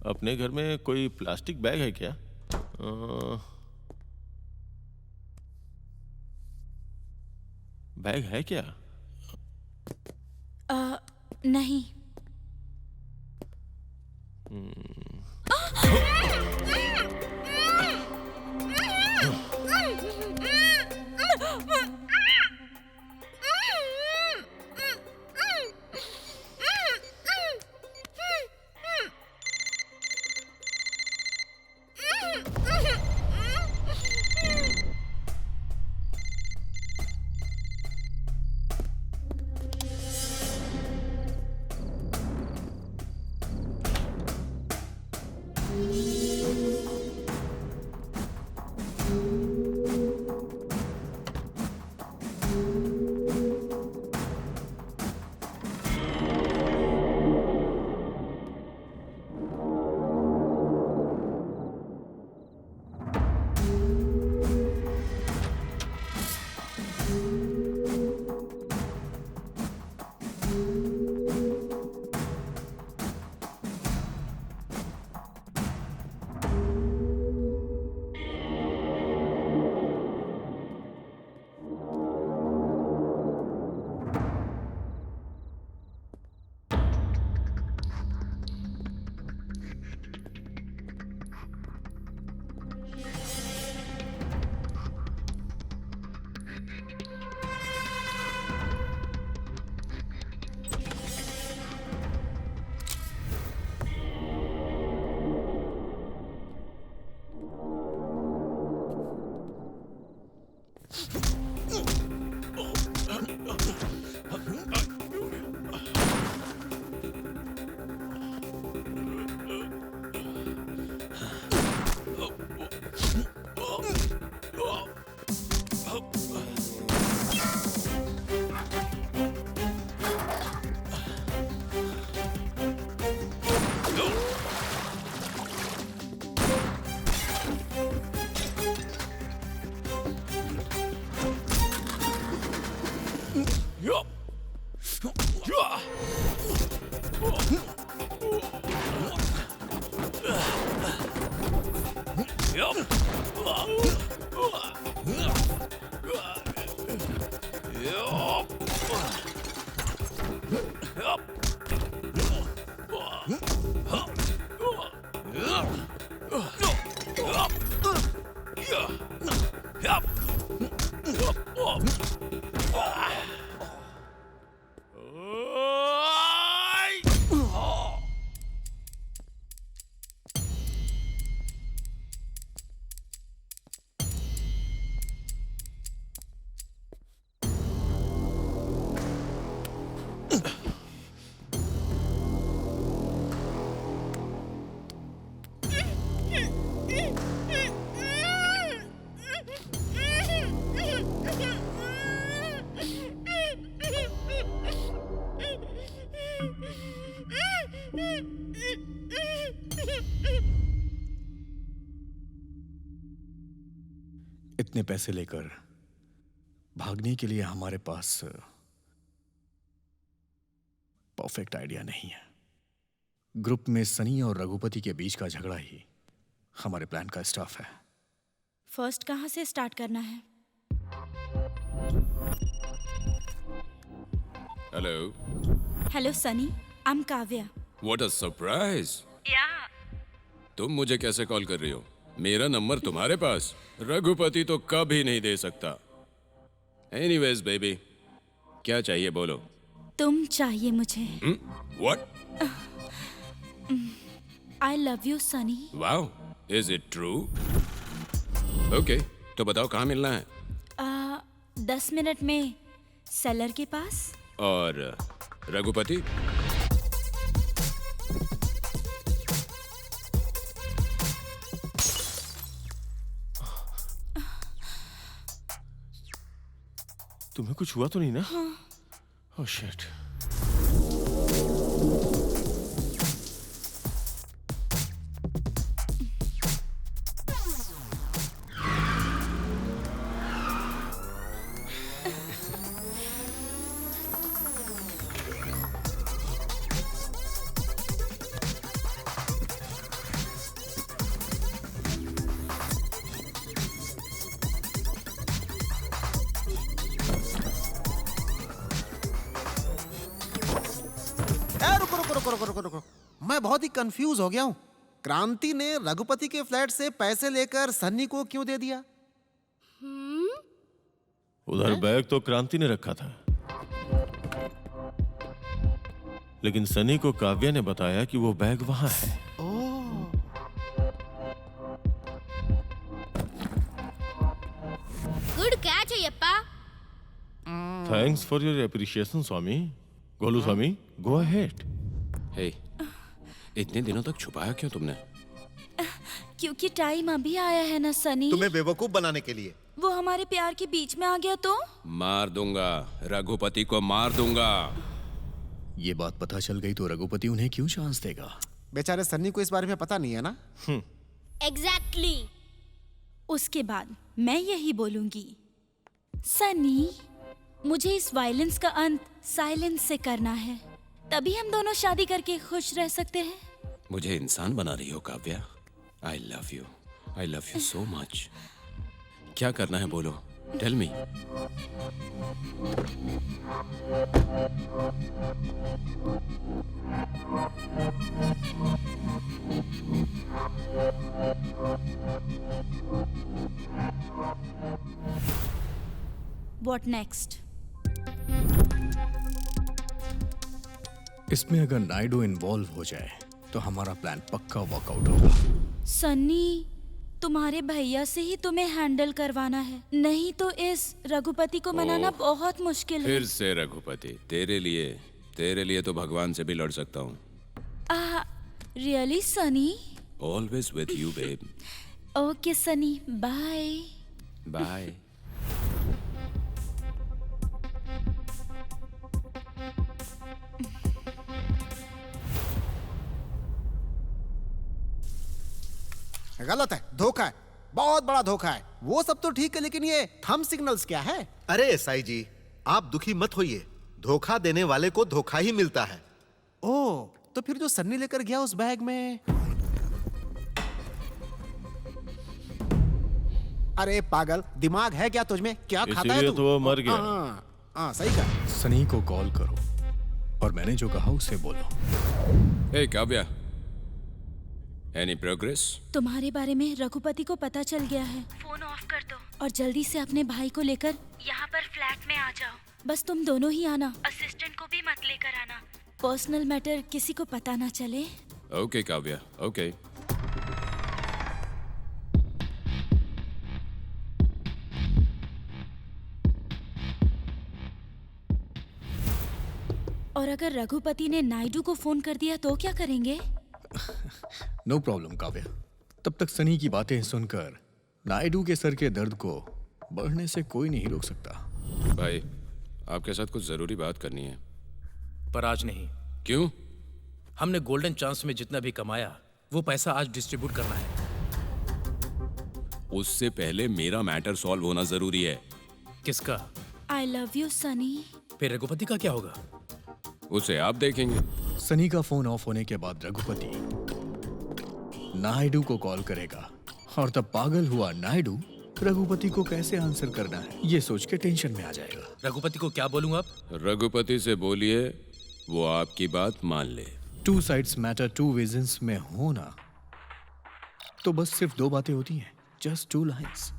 अपने घर में कोई प्लास्टिक बैग है क्या? बैग है क्या? नहीं। इतने पैसे लेकर भागने के लिए हमारे पास परफेक्ट आइडिया नहीं है। ग्रुप में सनी और रघुपति के बीच का झगड़ा ही हमारे प्लान का स्टाफ है। फर्स्ट कहाँ से स्टार्ट करना है? Hello. Hello Sunny, I am Kavya. What a surprise. या तुम मुझे कैसे कॉल कर रही हो? मेरा नंबर तुम्हारे पास? रघुपति तो कभी नहीं दे सकता। एनीवेज बेबी, क्या चाहिए बोलो। तुम चाहिए मुझे। What? I love you Sunny. Wow, is it true? Okay, तो बताओ कहाँ मिलना है? 10 मिनट में सेलर के पास। और रघुपति? तुम्हें कुछ हुआ तो नहीं ना? Oh shit. रुको। मैं बहुत ही कंफ्यूज हो गया हूँ। क्रांति ने रघुपति के फ्लैट से पैसे लेकर सन्नी को क्यों दे दिया? उधर बैग तो क्रांति ने रखा था, लेकिन सनी को काव्या ने बताया कि वो बैग वहां है। गुड कैच है यप्पा। Thanks for your appreciation Swami. Golu Swami, go ahead. Hey, इतने दिनों तक छुपाया क्यों तुमने? क्योंकि टाइम अभी आया है ना सनी। तुम्हें बेवकूफ बनाने के लिए। वो हमारे प्यार के बीच में आ गया तो? मार दूंगा, रघुपति को मार दूंगा। ये बात पता चल गई तो रघुपति उन्हें क्यों चांस देगा? बेचारे सन्नी को इस बारे में पता नहीं है ना। एग्जैक्टली। उसके बाद मैं यही बोलूंगी, सनी, मुझे इस वायलेंस का अंत साइलेंस से करना है, तभी हम दोनों शादी करके खुश रह सकते हैं। मुझे इंसान बना रही हो Kavya. I love you so much. क्या करना है बोलो, टेल मी। What next? इसमें अगर नायडू इन्वॉल्व हो जाए तो हमारा प्लान पक्का वर्कआउट होगा। सन्नी, तुम्हारे भैया से ही तुम्हें हैंडल करवाना है, नहीं तो इस रघुपति को मनाना बहुत मुश्किल है। फिर से रघुपति, तेरे लिए तो भगवान से भी लड़ सकता हूँ। Really Sunny? Always with you babe. Okay Sunny, bye. Bye. गलत है, धोखा है, बहुत बड़ा धोखा है। वो सब तो ठीक है, लेकिन ये थंब सिग्नल्स क्या है? अरे एसआई जी, आप दुखी मत होइए। धोखा देने वाले को धोखा ही मिलता है। ओह, तो फिर जो सन्नी लेकर गया उस बैग में? अरे पागल, दिमाग है क्या तुझमें? क्या खाता है इसीलिए तू? तो वो मर गया। हाँ, सही कहा। सनी को कॉल करो और मैंने जो कहा उसे बोलो। हे काव्या, एनी प्रोग्रेस? तुम्हारे बारे में रघुपति को पता चल गया है। फोन ऑफ कर दो और जल्दी से अपने भाई को लेकर यहाँ पर फ्लैट में आ जाओ। बस तुम दोनों ही आना, असिस्टेंट को भी मत लेकर आना। पर्सनल मैटर किसी को पता ना चले। Okay Kavya, okay. और अगर रघुपति ने नायडू को फोन कर दिया तो क्या करेंगे? No problem Kavya. तब तक सनी की बातें सुनकर नायडू के सर के दर्द को बढ़ने से कोई नहीं रोक सकता। भाई, आपके साथ कुछ जरूरी बात करनी है। पर आज नहीं। क्यों? हमने गोल्डन चांस में जितना भी कमाया वो पैसा आज डिस्ट्रीब्यूट करना है। उससे पहले मेरा मैटर सॉल्व होना जरूरी है। किसका? I love you Sunny. फिर रघुपति का क्या होगा? उसे आप देखेंगे। सनी का फोन ऑफ होने के बाद रघुपति नायडू को कॉल करेगा और तब पागल हुआ नायडू रघुपति को कैसे आंसर करना है ये सोच के टेंशन में आ जाएगा। रघुपति को क्या बोलूंगा आप? रघुपति से बोलिए वो आपकी बात मान ले। Two sides matter two visions में हो ना तो बस सिर्फ दो बातें होती हैं, जस्ट टू लाइन्स।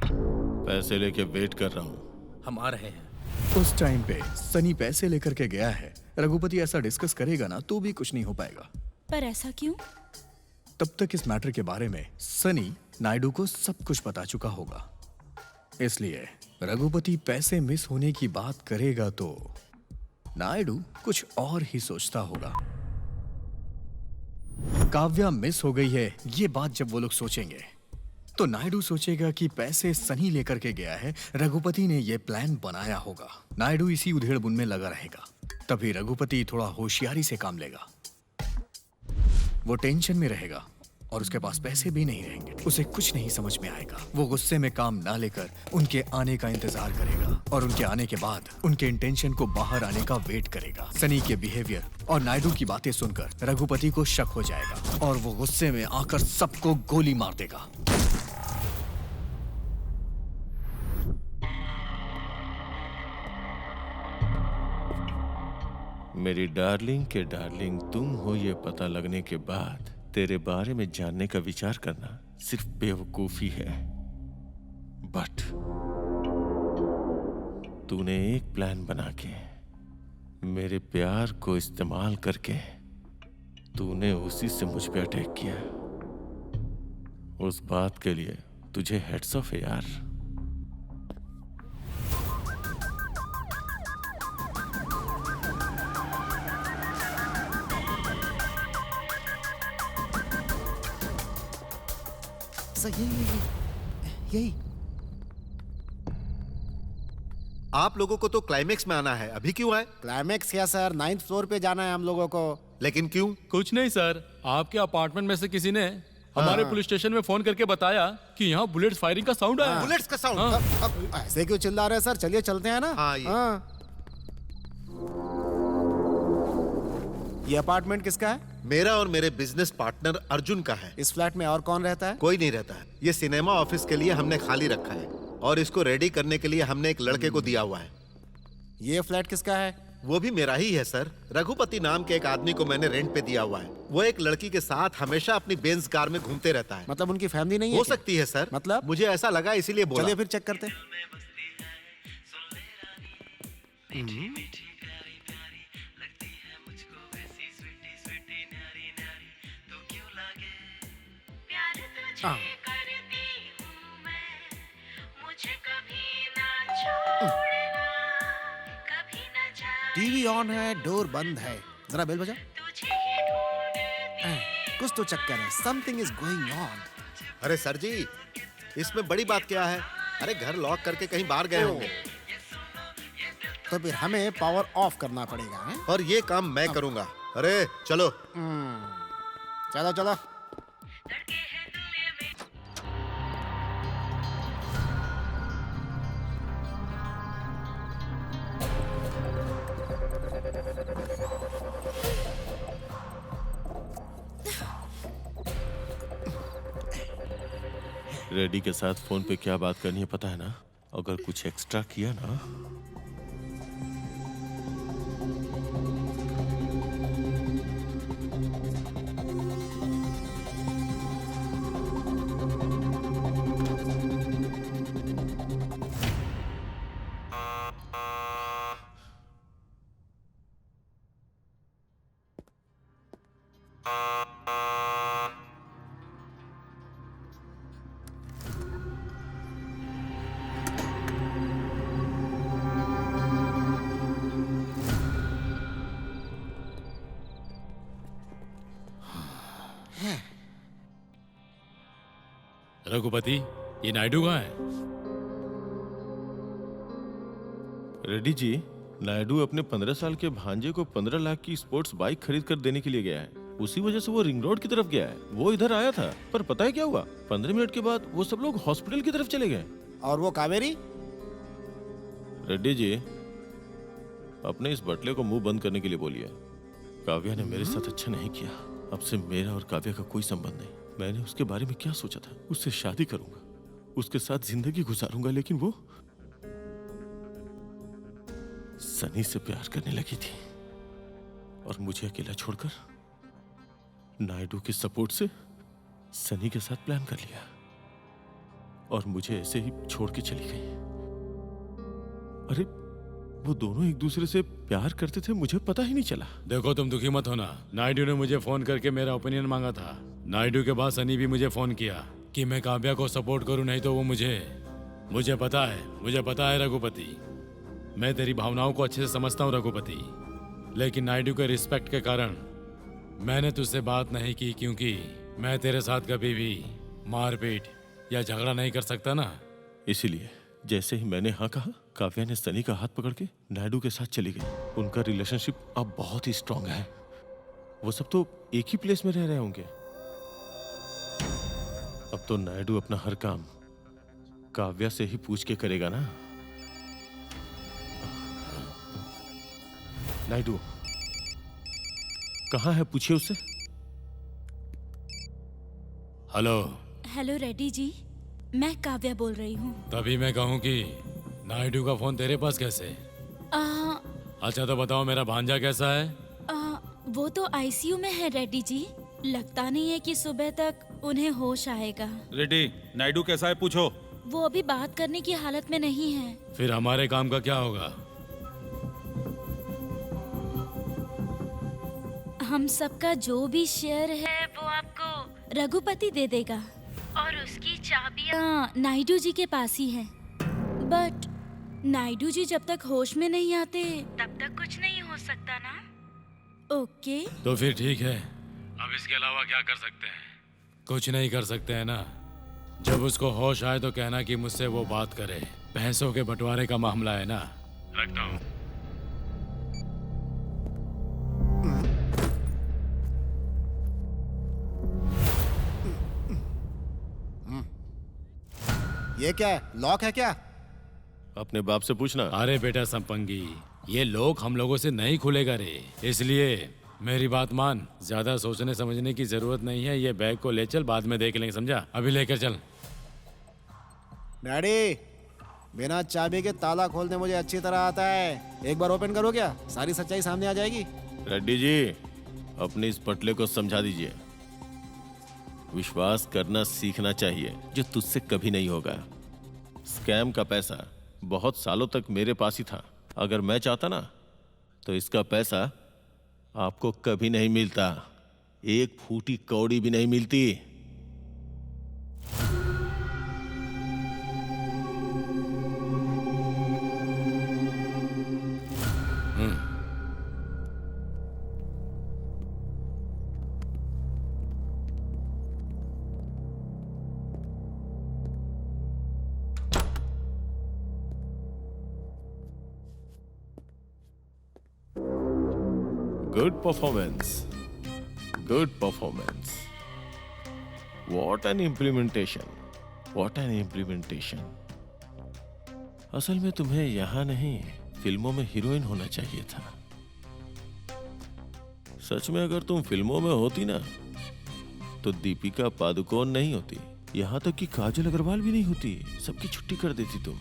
पैसे लेके वेट कर रहा हूँ। हम आ रहे हैं। उस टाइम पे सनी पैसे लेकर के गया है। रघुपति ऐसा डिस्कस करेगा ना तो भी कुछ नहीं हो पाएगा। पर ऐसा क्यों? तब तक इस मैटर के बारे में सनी नायडू को सब कुछ बता चुका होगा। इसलिए रघुपति पैसे मिस होने की बात करेगा तो नायडू कुछ और ही सोचता होगा। काव्या मिस हो गई है ये बात जब वो लोग सोचेंगे तो नायडू सोचेगा कि पैसे सनी लेकर के गया है, रघुपति ने ये प्लान बनाया होगा। नायडू इसी उधेड़-बुन में लगा रहेगा। तभी रघुपति थोड़ा होशियारी से काम लेगा। वो टेंशन में रहेगा और उसके पास पैसे भी नहीं रहेंगे। उसे कुछ नहीं समझ में आएगा। वो गुस्से में काम ना लेकर उनके आने का इंतजार करेगा और उनके आने के बाद उनके इंटेंशन को बाहर आने का वेट करेगा। सनी के बिहेवियर और नायडू की बातें सुनकर रघुपति को शक हो जाएगा और वो गुस्से में आकर सबको गोली मार देगा। मेरी डार्लिंग के डार्लिंग तुम हो ये पता लगने के बाद तेरे बारे में जानने का विचार करना सिर्फ बेवकूफी है। बट तूने एक प्लान बना के मेरे प्यार को इस्तेमाल करके तूने उसी से मुझ पे अटैक किया। उस बात के लिए तुझे हेड्स ऑफ है यार। यही आप लोगों को तो क्लाइमेक्स में आना है, अभी क्यों आए? क्लाइमेक्स क्या सर, 9th फ्लोर पे जाना है हम लोगों को। लेकिन क्यों? कुछ नहीं सर, आपके अपार्टमेंट में से किसी ने हमारे पुलिस स्टेशन में फोन करके बताया कि यहाँ बुलेट्स फायरिंग का साउंड आया। बुलेट्स का साउंड? अब ऐसे क्यों चिल्ला रहे हैं सर? चलिए चलते हैं ना। ये अपार्टमेंट किसका है? मेरा और मेरे बिजनेस पार्टनर अर्जुन का है। इस फ्लैट में और कौन रहता है? कोई नहीं रहता है। ये सिनेमा ऑफिस के लिए हमने खाली रखा है और इसको रेडी करने के लिए हमने एक लड़के को दिया हुआ है। ये फ्लैट किसका है? वो भी मेरा ही है सर। रघुपति नाम के एक आदमी को मैंने रेंट पे दिया हुआ है। वो एक लड़की के साथ हमेशा अपनी बेंज कार में घूमते रहता है। मतलब उनकी फैमिली नहीं है? हो सकती है सर। मतलब मुझे ऐसा लगा इसीलिए बोला। चलिए फिर चेक करते हैं। टीवी ऑन है, डोर बंद है। जरा बेल बजा। कुछ तो चक्कर है। Something is going on. अरे सर जी, इसमें बड़ी बात क्या है? अरे घर लॉक करके कहीं बाहर गए होंगे। तो फिर हमें पावर ऑफ करना पड़ेगा है? और ये काम मैं करूंगा। अरे चलो। चलो चलो। रेडी के साथ फोन पे क्या बात करनी है पता है ना? अगर कुछ एक्स्ट्रा किया ना रघुपति, ये नायडू कहाँ है? रेड्डी जी, नायडू अपने 15 साल के भांजे को 15 लाख की स्पोर्ट्स बाइक खरीद कर देने के लिए गया है। उसी वजह से वो रिंग रोड की तरफ गया है। वो इधर आया था, पर पता है क्या हुआ? 15 मिनट के बाद वो सब लोग हॉस्पिटल की तरफ चले गए। और वो कावेरी? रेड्डी जी, अपने इस बटले को मुंह बंद करने के लिए बोलिए। काव्या ने मेरे साथ अच्छा नहीं किया। अब से मेरा और काव्या का कोई संबंध नहीं। मैंने उसके बारे में क्या सोचा था? उससे शादी करूंगा, उसके साथ जिंदगी गुजारूंगा, लेकिन वो सनी से प्यार करने लगी थी और मुझे अकेला छोड़कर नायडू के सपोर्ट से सनी के साथ प्लान कर लिया और मुझे ऐसे ही छोड़ के चली गई। अरे वो दोनों एक दूसरे से प्यार करते थे, मुझे पता ही नहीं चला। देखो तुम दुखी मत होना। नायडू ने मुझे फोन करके मेरा ओपिनियन मांगा था। नायडू के बाद सनी भी मुझे फोन किया कि मैं काव्या को सपोर्ट करूं, नहीं तो वो मुझे पता है रघुपति, मैं तेरी भावनाओं को अच्छे से समझता हूं रघुपति, लेकिन नायडू के रिस्पेक्ट के कारण मैंने तुझसे बात नहीं की, क्योंकि मैं तेरे साथ कभी भी मारपीट या झगड़ा नहीं कर सकता ना। इसीलिए जैसे ही मैंने हाँ कहा, काव्या ने सनी का हाथ पकड़ के नायडू के साथ चली गई। उनका रिलेशनशिप अब बहुत ही स्ट्रांग है। वो सब तो एक ही प्लेस में रह रहे होंगे। अब तो नायडू अपना हर काम काव्या से ही पूछ के करेगा ना। नायडू कहाँ है, पूछिए उससे। हेलो रेड्डी जी, मैं काव्या बोल रही हूँ। तभी मैं कहूँ कि नायडू का फोन तेरे पास कैसे? अच्छा तो बताओ, मेरा भांजा कैसा है? वो तो आईसीयू में है रेड्डी जी। लगता नहीं है कि सुबह तक उन्हें होश आएगा। रेड्डी, नायडू कैसा है पूछो। वो अभी बात करने की हालत में नहीं है। फिर हमारे काम का क्या होगा? हम सबका जो भी शेयर है वो आपको रघुपति दे देगा और उसकी चाबियां नायडू जी के पास ही है। बट नायडू जी जब तक होश में नहीं आते तब तक कुछ नहीं हो सकता ना। ओके तो फिर ठीक है। अब इसके अलावा क्या कर सकते हैं? कुछ नहीं कर सकते हैं ना। जब उसको होश आए तो कहना कि मुझसे वो बात करे। पैसों के बंटवारे का मामला है ना। रखता हूँ। ये क्या है? लॉक है क्या? अपने बाप से पूछना। अरे बेटा संपंगी, ये लॉक हम लोगों से नहीं खुलेगा रे। इसलिए मेरी बात मान, ज्यादा सोचने समझने की जरूरत नहीं है। ये बैग को ले चल, बाद में देख लेंगे, समझा? अभी लेकर चल। डैडी, बिना चाबी के ताला खोलने मुझे अच्छी तरह आता है। एक बार ओपन करो, क्या सारी सच्चाई सामने आ जाएगी? रेड्डी जी, अपने इस पटले को समझा दीजिए। विश्वास करना सीखना चाहिए, जो तुझसे कभी नहीं होगा। स्कैम का पैसा बहुत सालों तक मेरे पास ही था। अगर मैं चाहता ना तो इसका पैसा आपको कभी नहीं मिलता। एक फूटी कौड़ी भी नहीं मिलती। Good performance. Good performance. What an implementation. What an implementation. असल में तुम्हें यहाँ नहीं, फिल्मों में हीरोइन होना चाहिए था। सच में अगर तुम फिल्मों में होती ना तो दीपिका पादुकोण नहीं होती, यहाँ तक कि काजल अग्रवाल भी नहीं होती। सबकी छुट्टी कर देती तुम।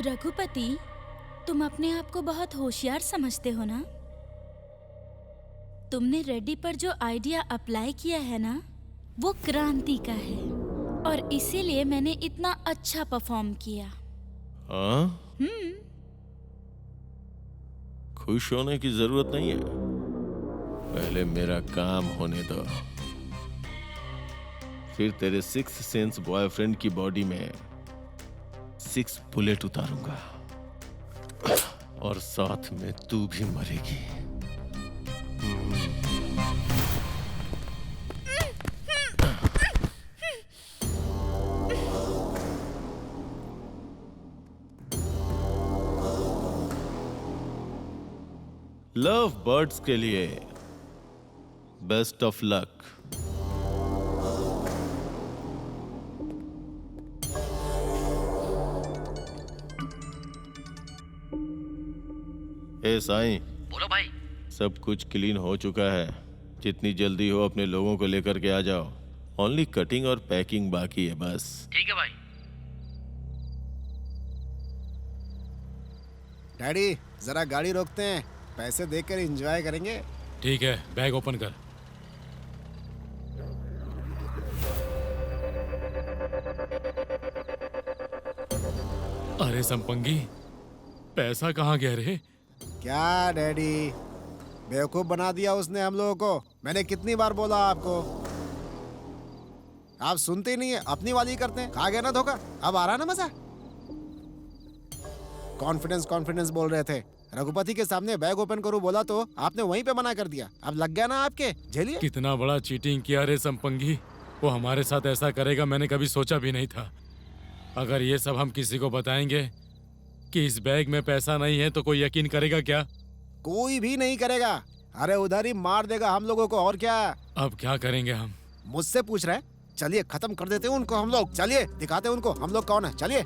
रघुपति, तुम अपने आप को बहुत होशियार समझते हो ना। तुमने रेड्डी पर जो आइडिया अप्लाई किया है ना, वो क्रांति का है और इसीलिए मैंने इतना अच्छा परफॉर्म किया। खुश होने की जरूरत नहीं है, पहले मेरा काम होने दो। फिर तेरे 6 सेंस बॉयफ्रेंड की बॉडी में 6 बुलेट उतारूंगा और साथ में तू भी मरेगी। लव बर्ड्स के लिए बेस्ट ऑफ लक। ए साईं, बोलो भाई। सब कुछ क्लीन हो चुका है। जितनी जल्दी हो अपने लोगों को लेकर के आ जाओ। ओनली कटिंग और पैकिंग बाकी है बस। ठीक है भाई। डैडी जरा गाड़ी रोकते हैं, पैसे देकर एंजॉय करेंगे। ठीक है, बैग ओपन कर। अरे संपंगी, पैसा कहाँ गया रे? क्या डैडी, बेवकूफ बना दिया उसने हम लोगों को। मैंने कितनी बार बोला आपको, आप सुनते ही नहीं है, अपनी वाली करते हैं। खा गया ना धोखा, अब आ रहा ना मजा। कॉन्फिडेंस कॉन्फिडेंस बोल रहे थे, रघुपति के सामने बैग ओपन करूं बोला तो आपने वहीं पे मना कर दिया। अब लग गया ना आपके, झेलिए। कितना बड़ा चीटिंग किया रे संपंगी। वो हमारे साथ ऐसा करेगा मैंने कभी सोचा भी नहीं था। अगर ये सब हम किसी को बताएंगे कि इस बैग में पैसा नहीं है तो कोई यकीन करेगा क्या? कोई भी नहीं करेगा। अरे उधर ही मार देगा हम लोगों को, और क्या। अब क्या करेंगे हम? मुझसे पूछ रहे हैं? चलिए खत्म कर देते हैं उनको हम लोग। चलिए दिखाते हैं उनको हम लोग कौन है। चलिए।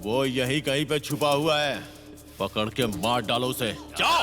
वो यहीं कहीं पे छुपा हुआ है, पकड़ के मार डालो उसे। जाओ।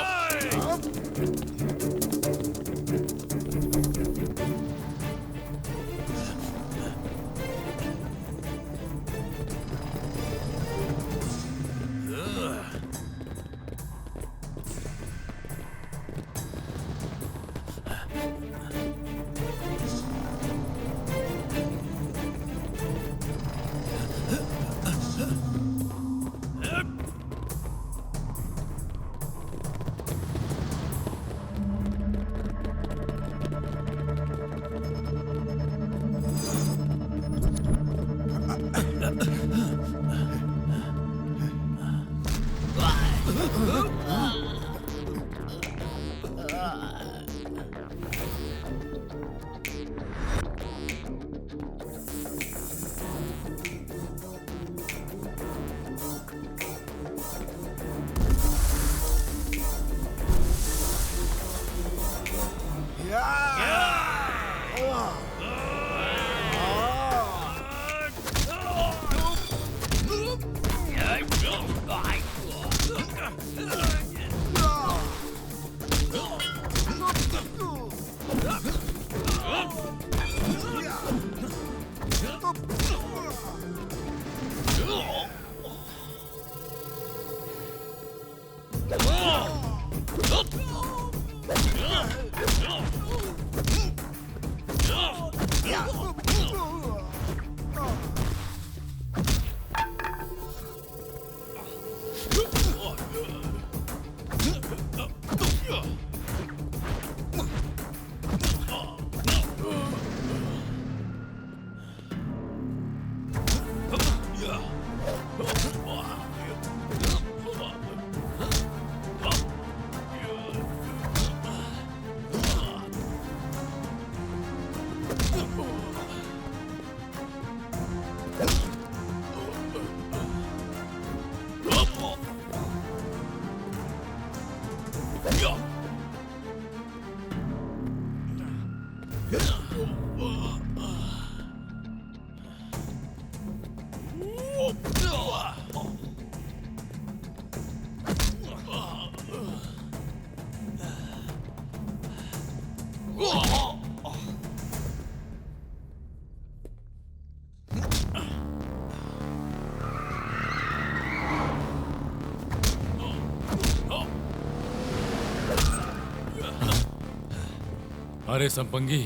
अरे संपंगी,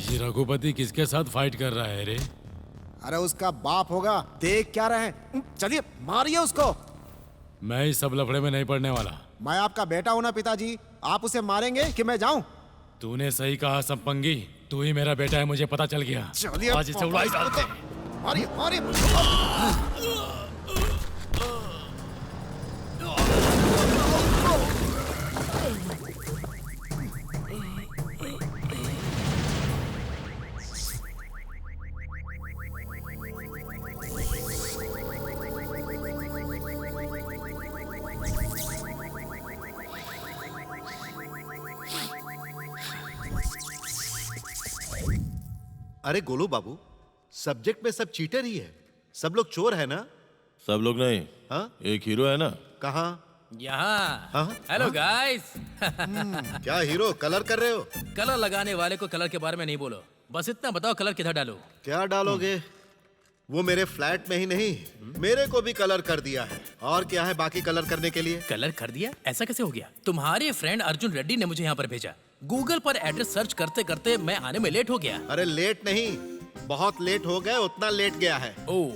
ये रघुपति किसके साथ फाइट कर रहा है रे? अरे उसका बाप होगा, देख क्या रहे हैं। चलिए मारिए उसको। मैं इस सब लफड़े में नहीं पड़ने वाला। मैं आपका बेटा हूं ना पिताजी, आप उसे मारेंगे कि मैं जाऊं? तूने सही कहा संपंगी, तू ही मेरा बेटा है, मुझे पता चल गया। चलिए आज इसे उड़ाई डालते हैं। मारिए मारिए। अरे गोलू बाबू, सब्जेक्ट में सब चीटर ही है, सब लोग चोर है ना? सब लोग नहीं। हाँ? एक हीरो है ना। कहाँ? यहाँ। हाँ? Hello guys. क्या हीरो कलर कर रहे हो? कलर लगाने वाले को कलर के बारे में नहीं बोलो, बस इतना बताओ कलर किधर डालो। क्या डालोगे? वो मेरे फ्लैट में ही नहीं, मेरे को भी कलर कर दिया है। और क्या है बाकी कलर करने के लिए? कलर कर दिया? ऐसा कैसे हो गया? तुम्हारे फ्रेंड अर्जुन रेड्डी ने मुझे यहाँ पर भेजा। गूगल पर एड्रेस सर्च करते करते मैं आने में लेट हो गया। अरे लेट नहीं, बहुत लेट हो गए, उतना लेट गया है। ओ,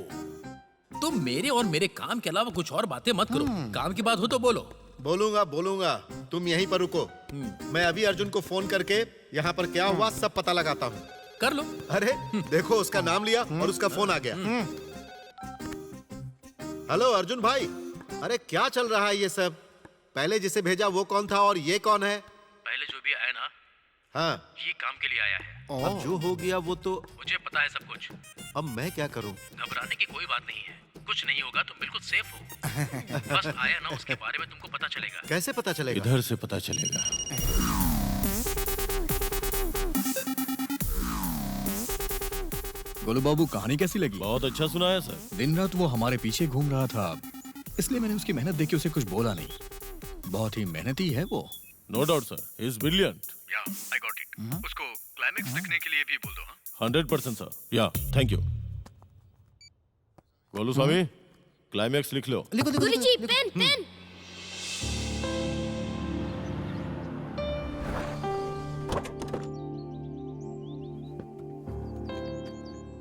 तुम मेरे और मेरे काम के अलावा कुछ और बातें मत करो। काम की बात हो तो बोलो। बोलूंगा बोलूंगा, तुम यहीं पर रुको। मैं अभी अर्जुन को फोन करके यहाँ पर क्या हुआ सब पता लगाता हूँ। कर लो। अरे देखो, उसका नाम लिया और उसका फोन आ गया। हेलो अर्जुन भाई, अरे क्या चल रहा है ये सब? पहले जिसे भेजा वो कौन था और ये कौन है? पहले जो भी आया ना, हाँ, ये काम के लिए आया है। अब जो हो गया वो तो मुझे पता है सब कुछ। अब मैं क्या करूं? घबराने की कोई बात नहीं है, कुछ नहीं होगा, तुम बिल्कुल सेफ हो। बस आया ना, उसके बारे में तुमको पता चलेगा। कैसे पता चलेगा? इधर से पता चलेगा। गोलू बाबू, कहानी कैसी लगी? बहुत अच्छा सुना है सर। दिन रात वो हमारे पीछे घूम रहा था, इसलिए मैंने उसकी मेहनत देख के उसे कुछ बोला नहीं। बहुत ही मेहनती है वो। No doubt sir, he is brilliant. Yeah I got it. उसको क्लाइमेक्स लिखने के लिए भी बोल दो। हाँ 100% सर। या thank you. Golu Swami, climax लिख लो। गुरुजी, पेन पेन।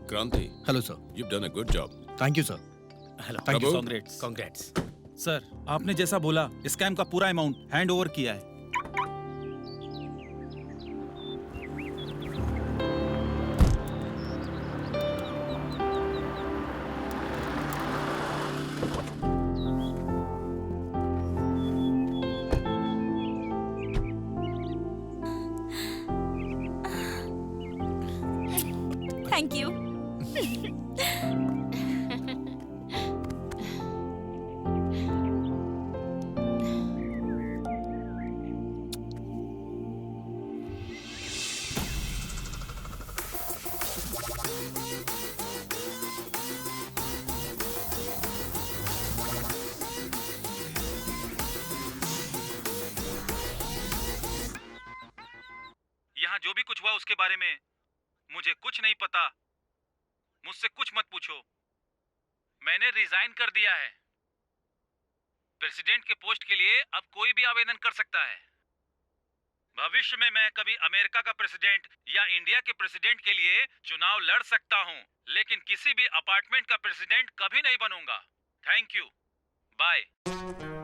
क्रांति, hello sir. you've done a good job. Thank you sir. Hello, thank you. Congrats. Congrats. Sir, आपने जैसा बोला स्कैम का पूरा अमाउंट हैंड ओवर किया है। Thank you. यहाँ जो भी कुछ हुआ उसके बारे में मुझे कुछ नहीं पता। मुझसे कुछ मत पूछो। मैंने रिजाइन कर दिया है। प्रेसिडेंट के पोस्ट के लिए अब कोई भी आवेदन कर सकता है। भविष्य में मैं कभी अमेरिका का प्रेसिडेंट या इंडिया के प्रेसिडेंट के लिए चुनाव लड़ सकता हूं, लेकिन किसी भी अपार्टमेंट का प्रेसिडेंट कभी नहीं बनूंगा। Thank you, bye.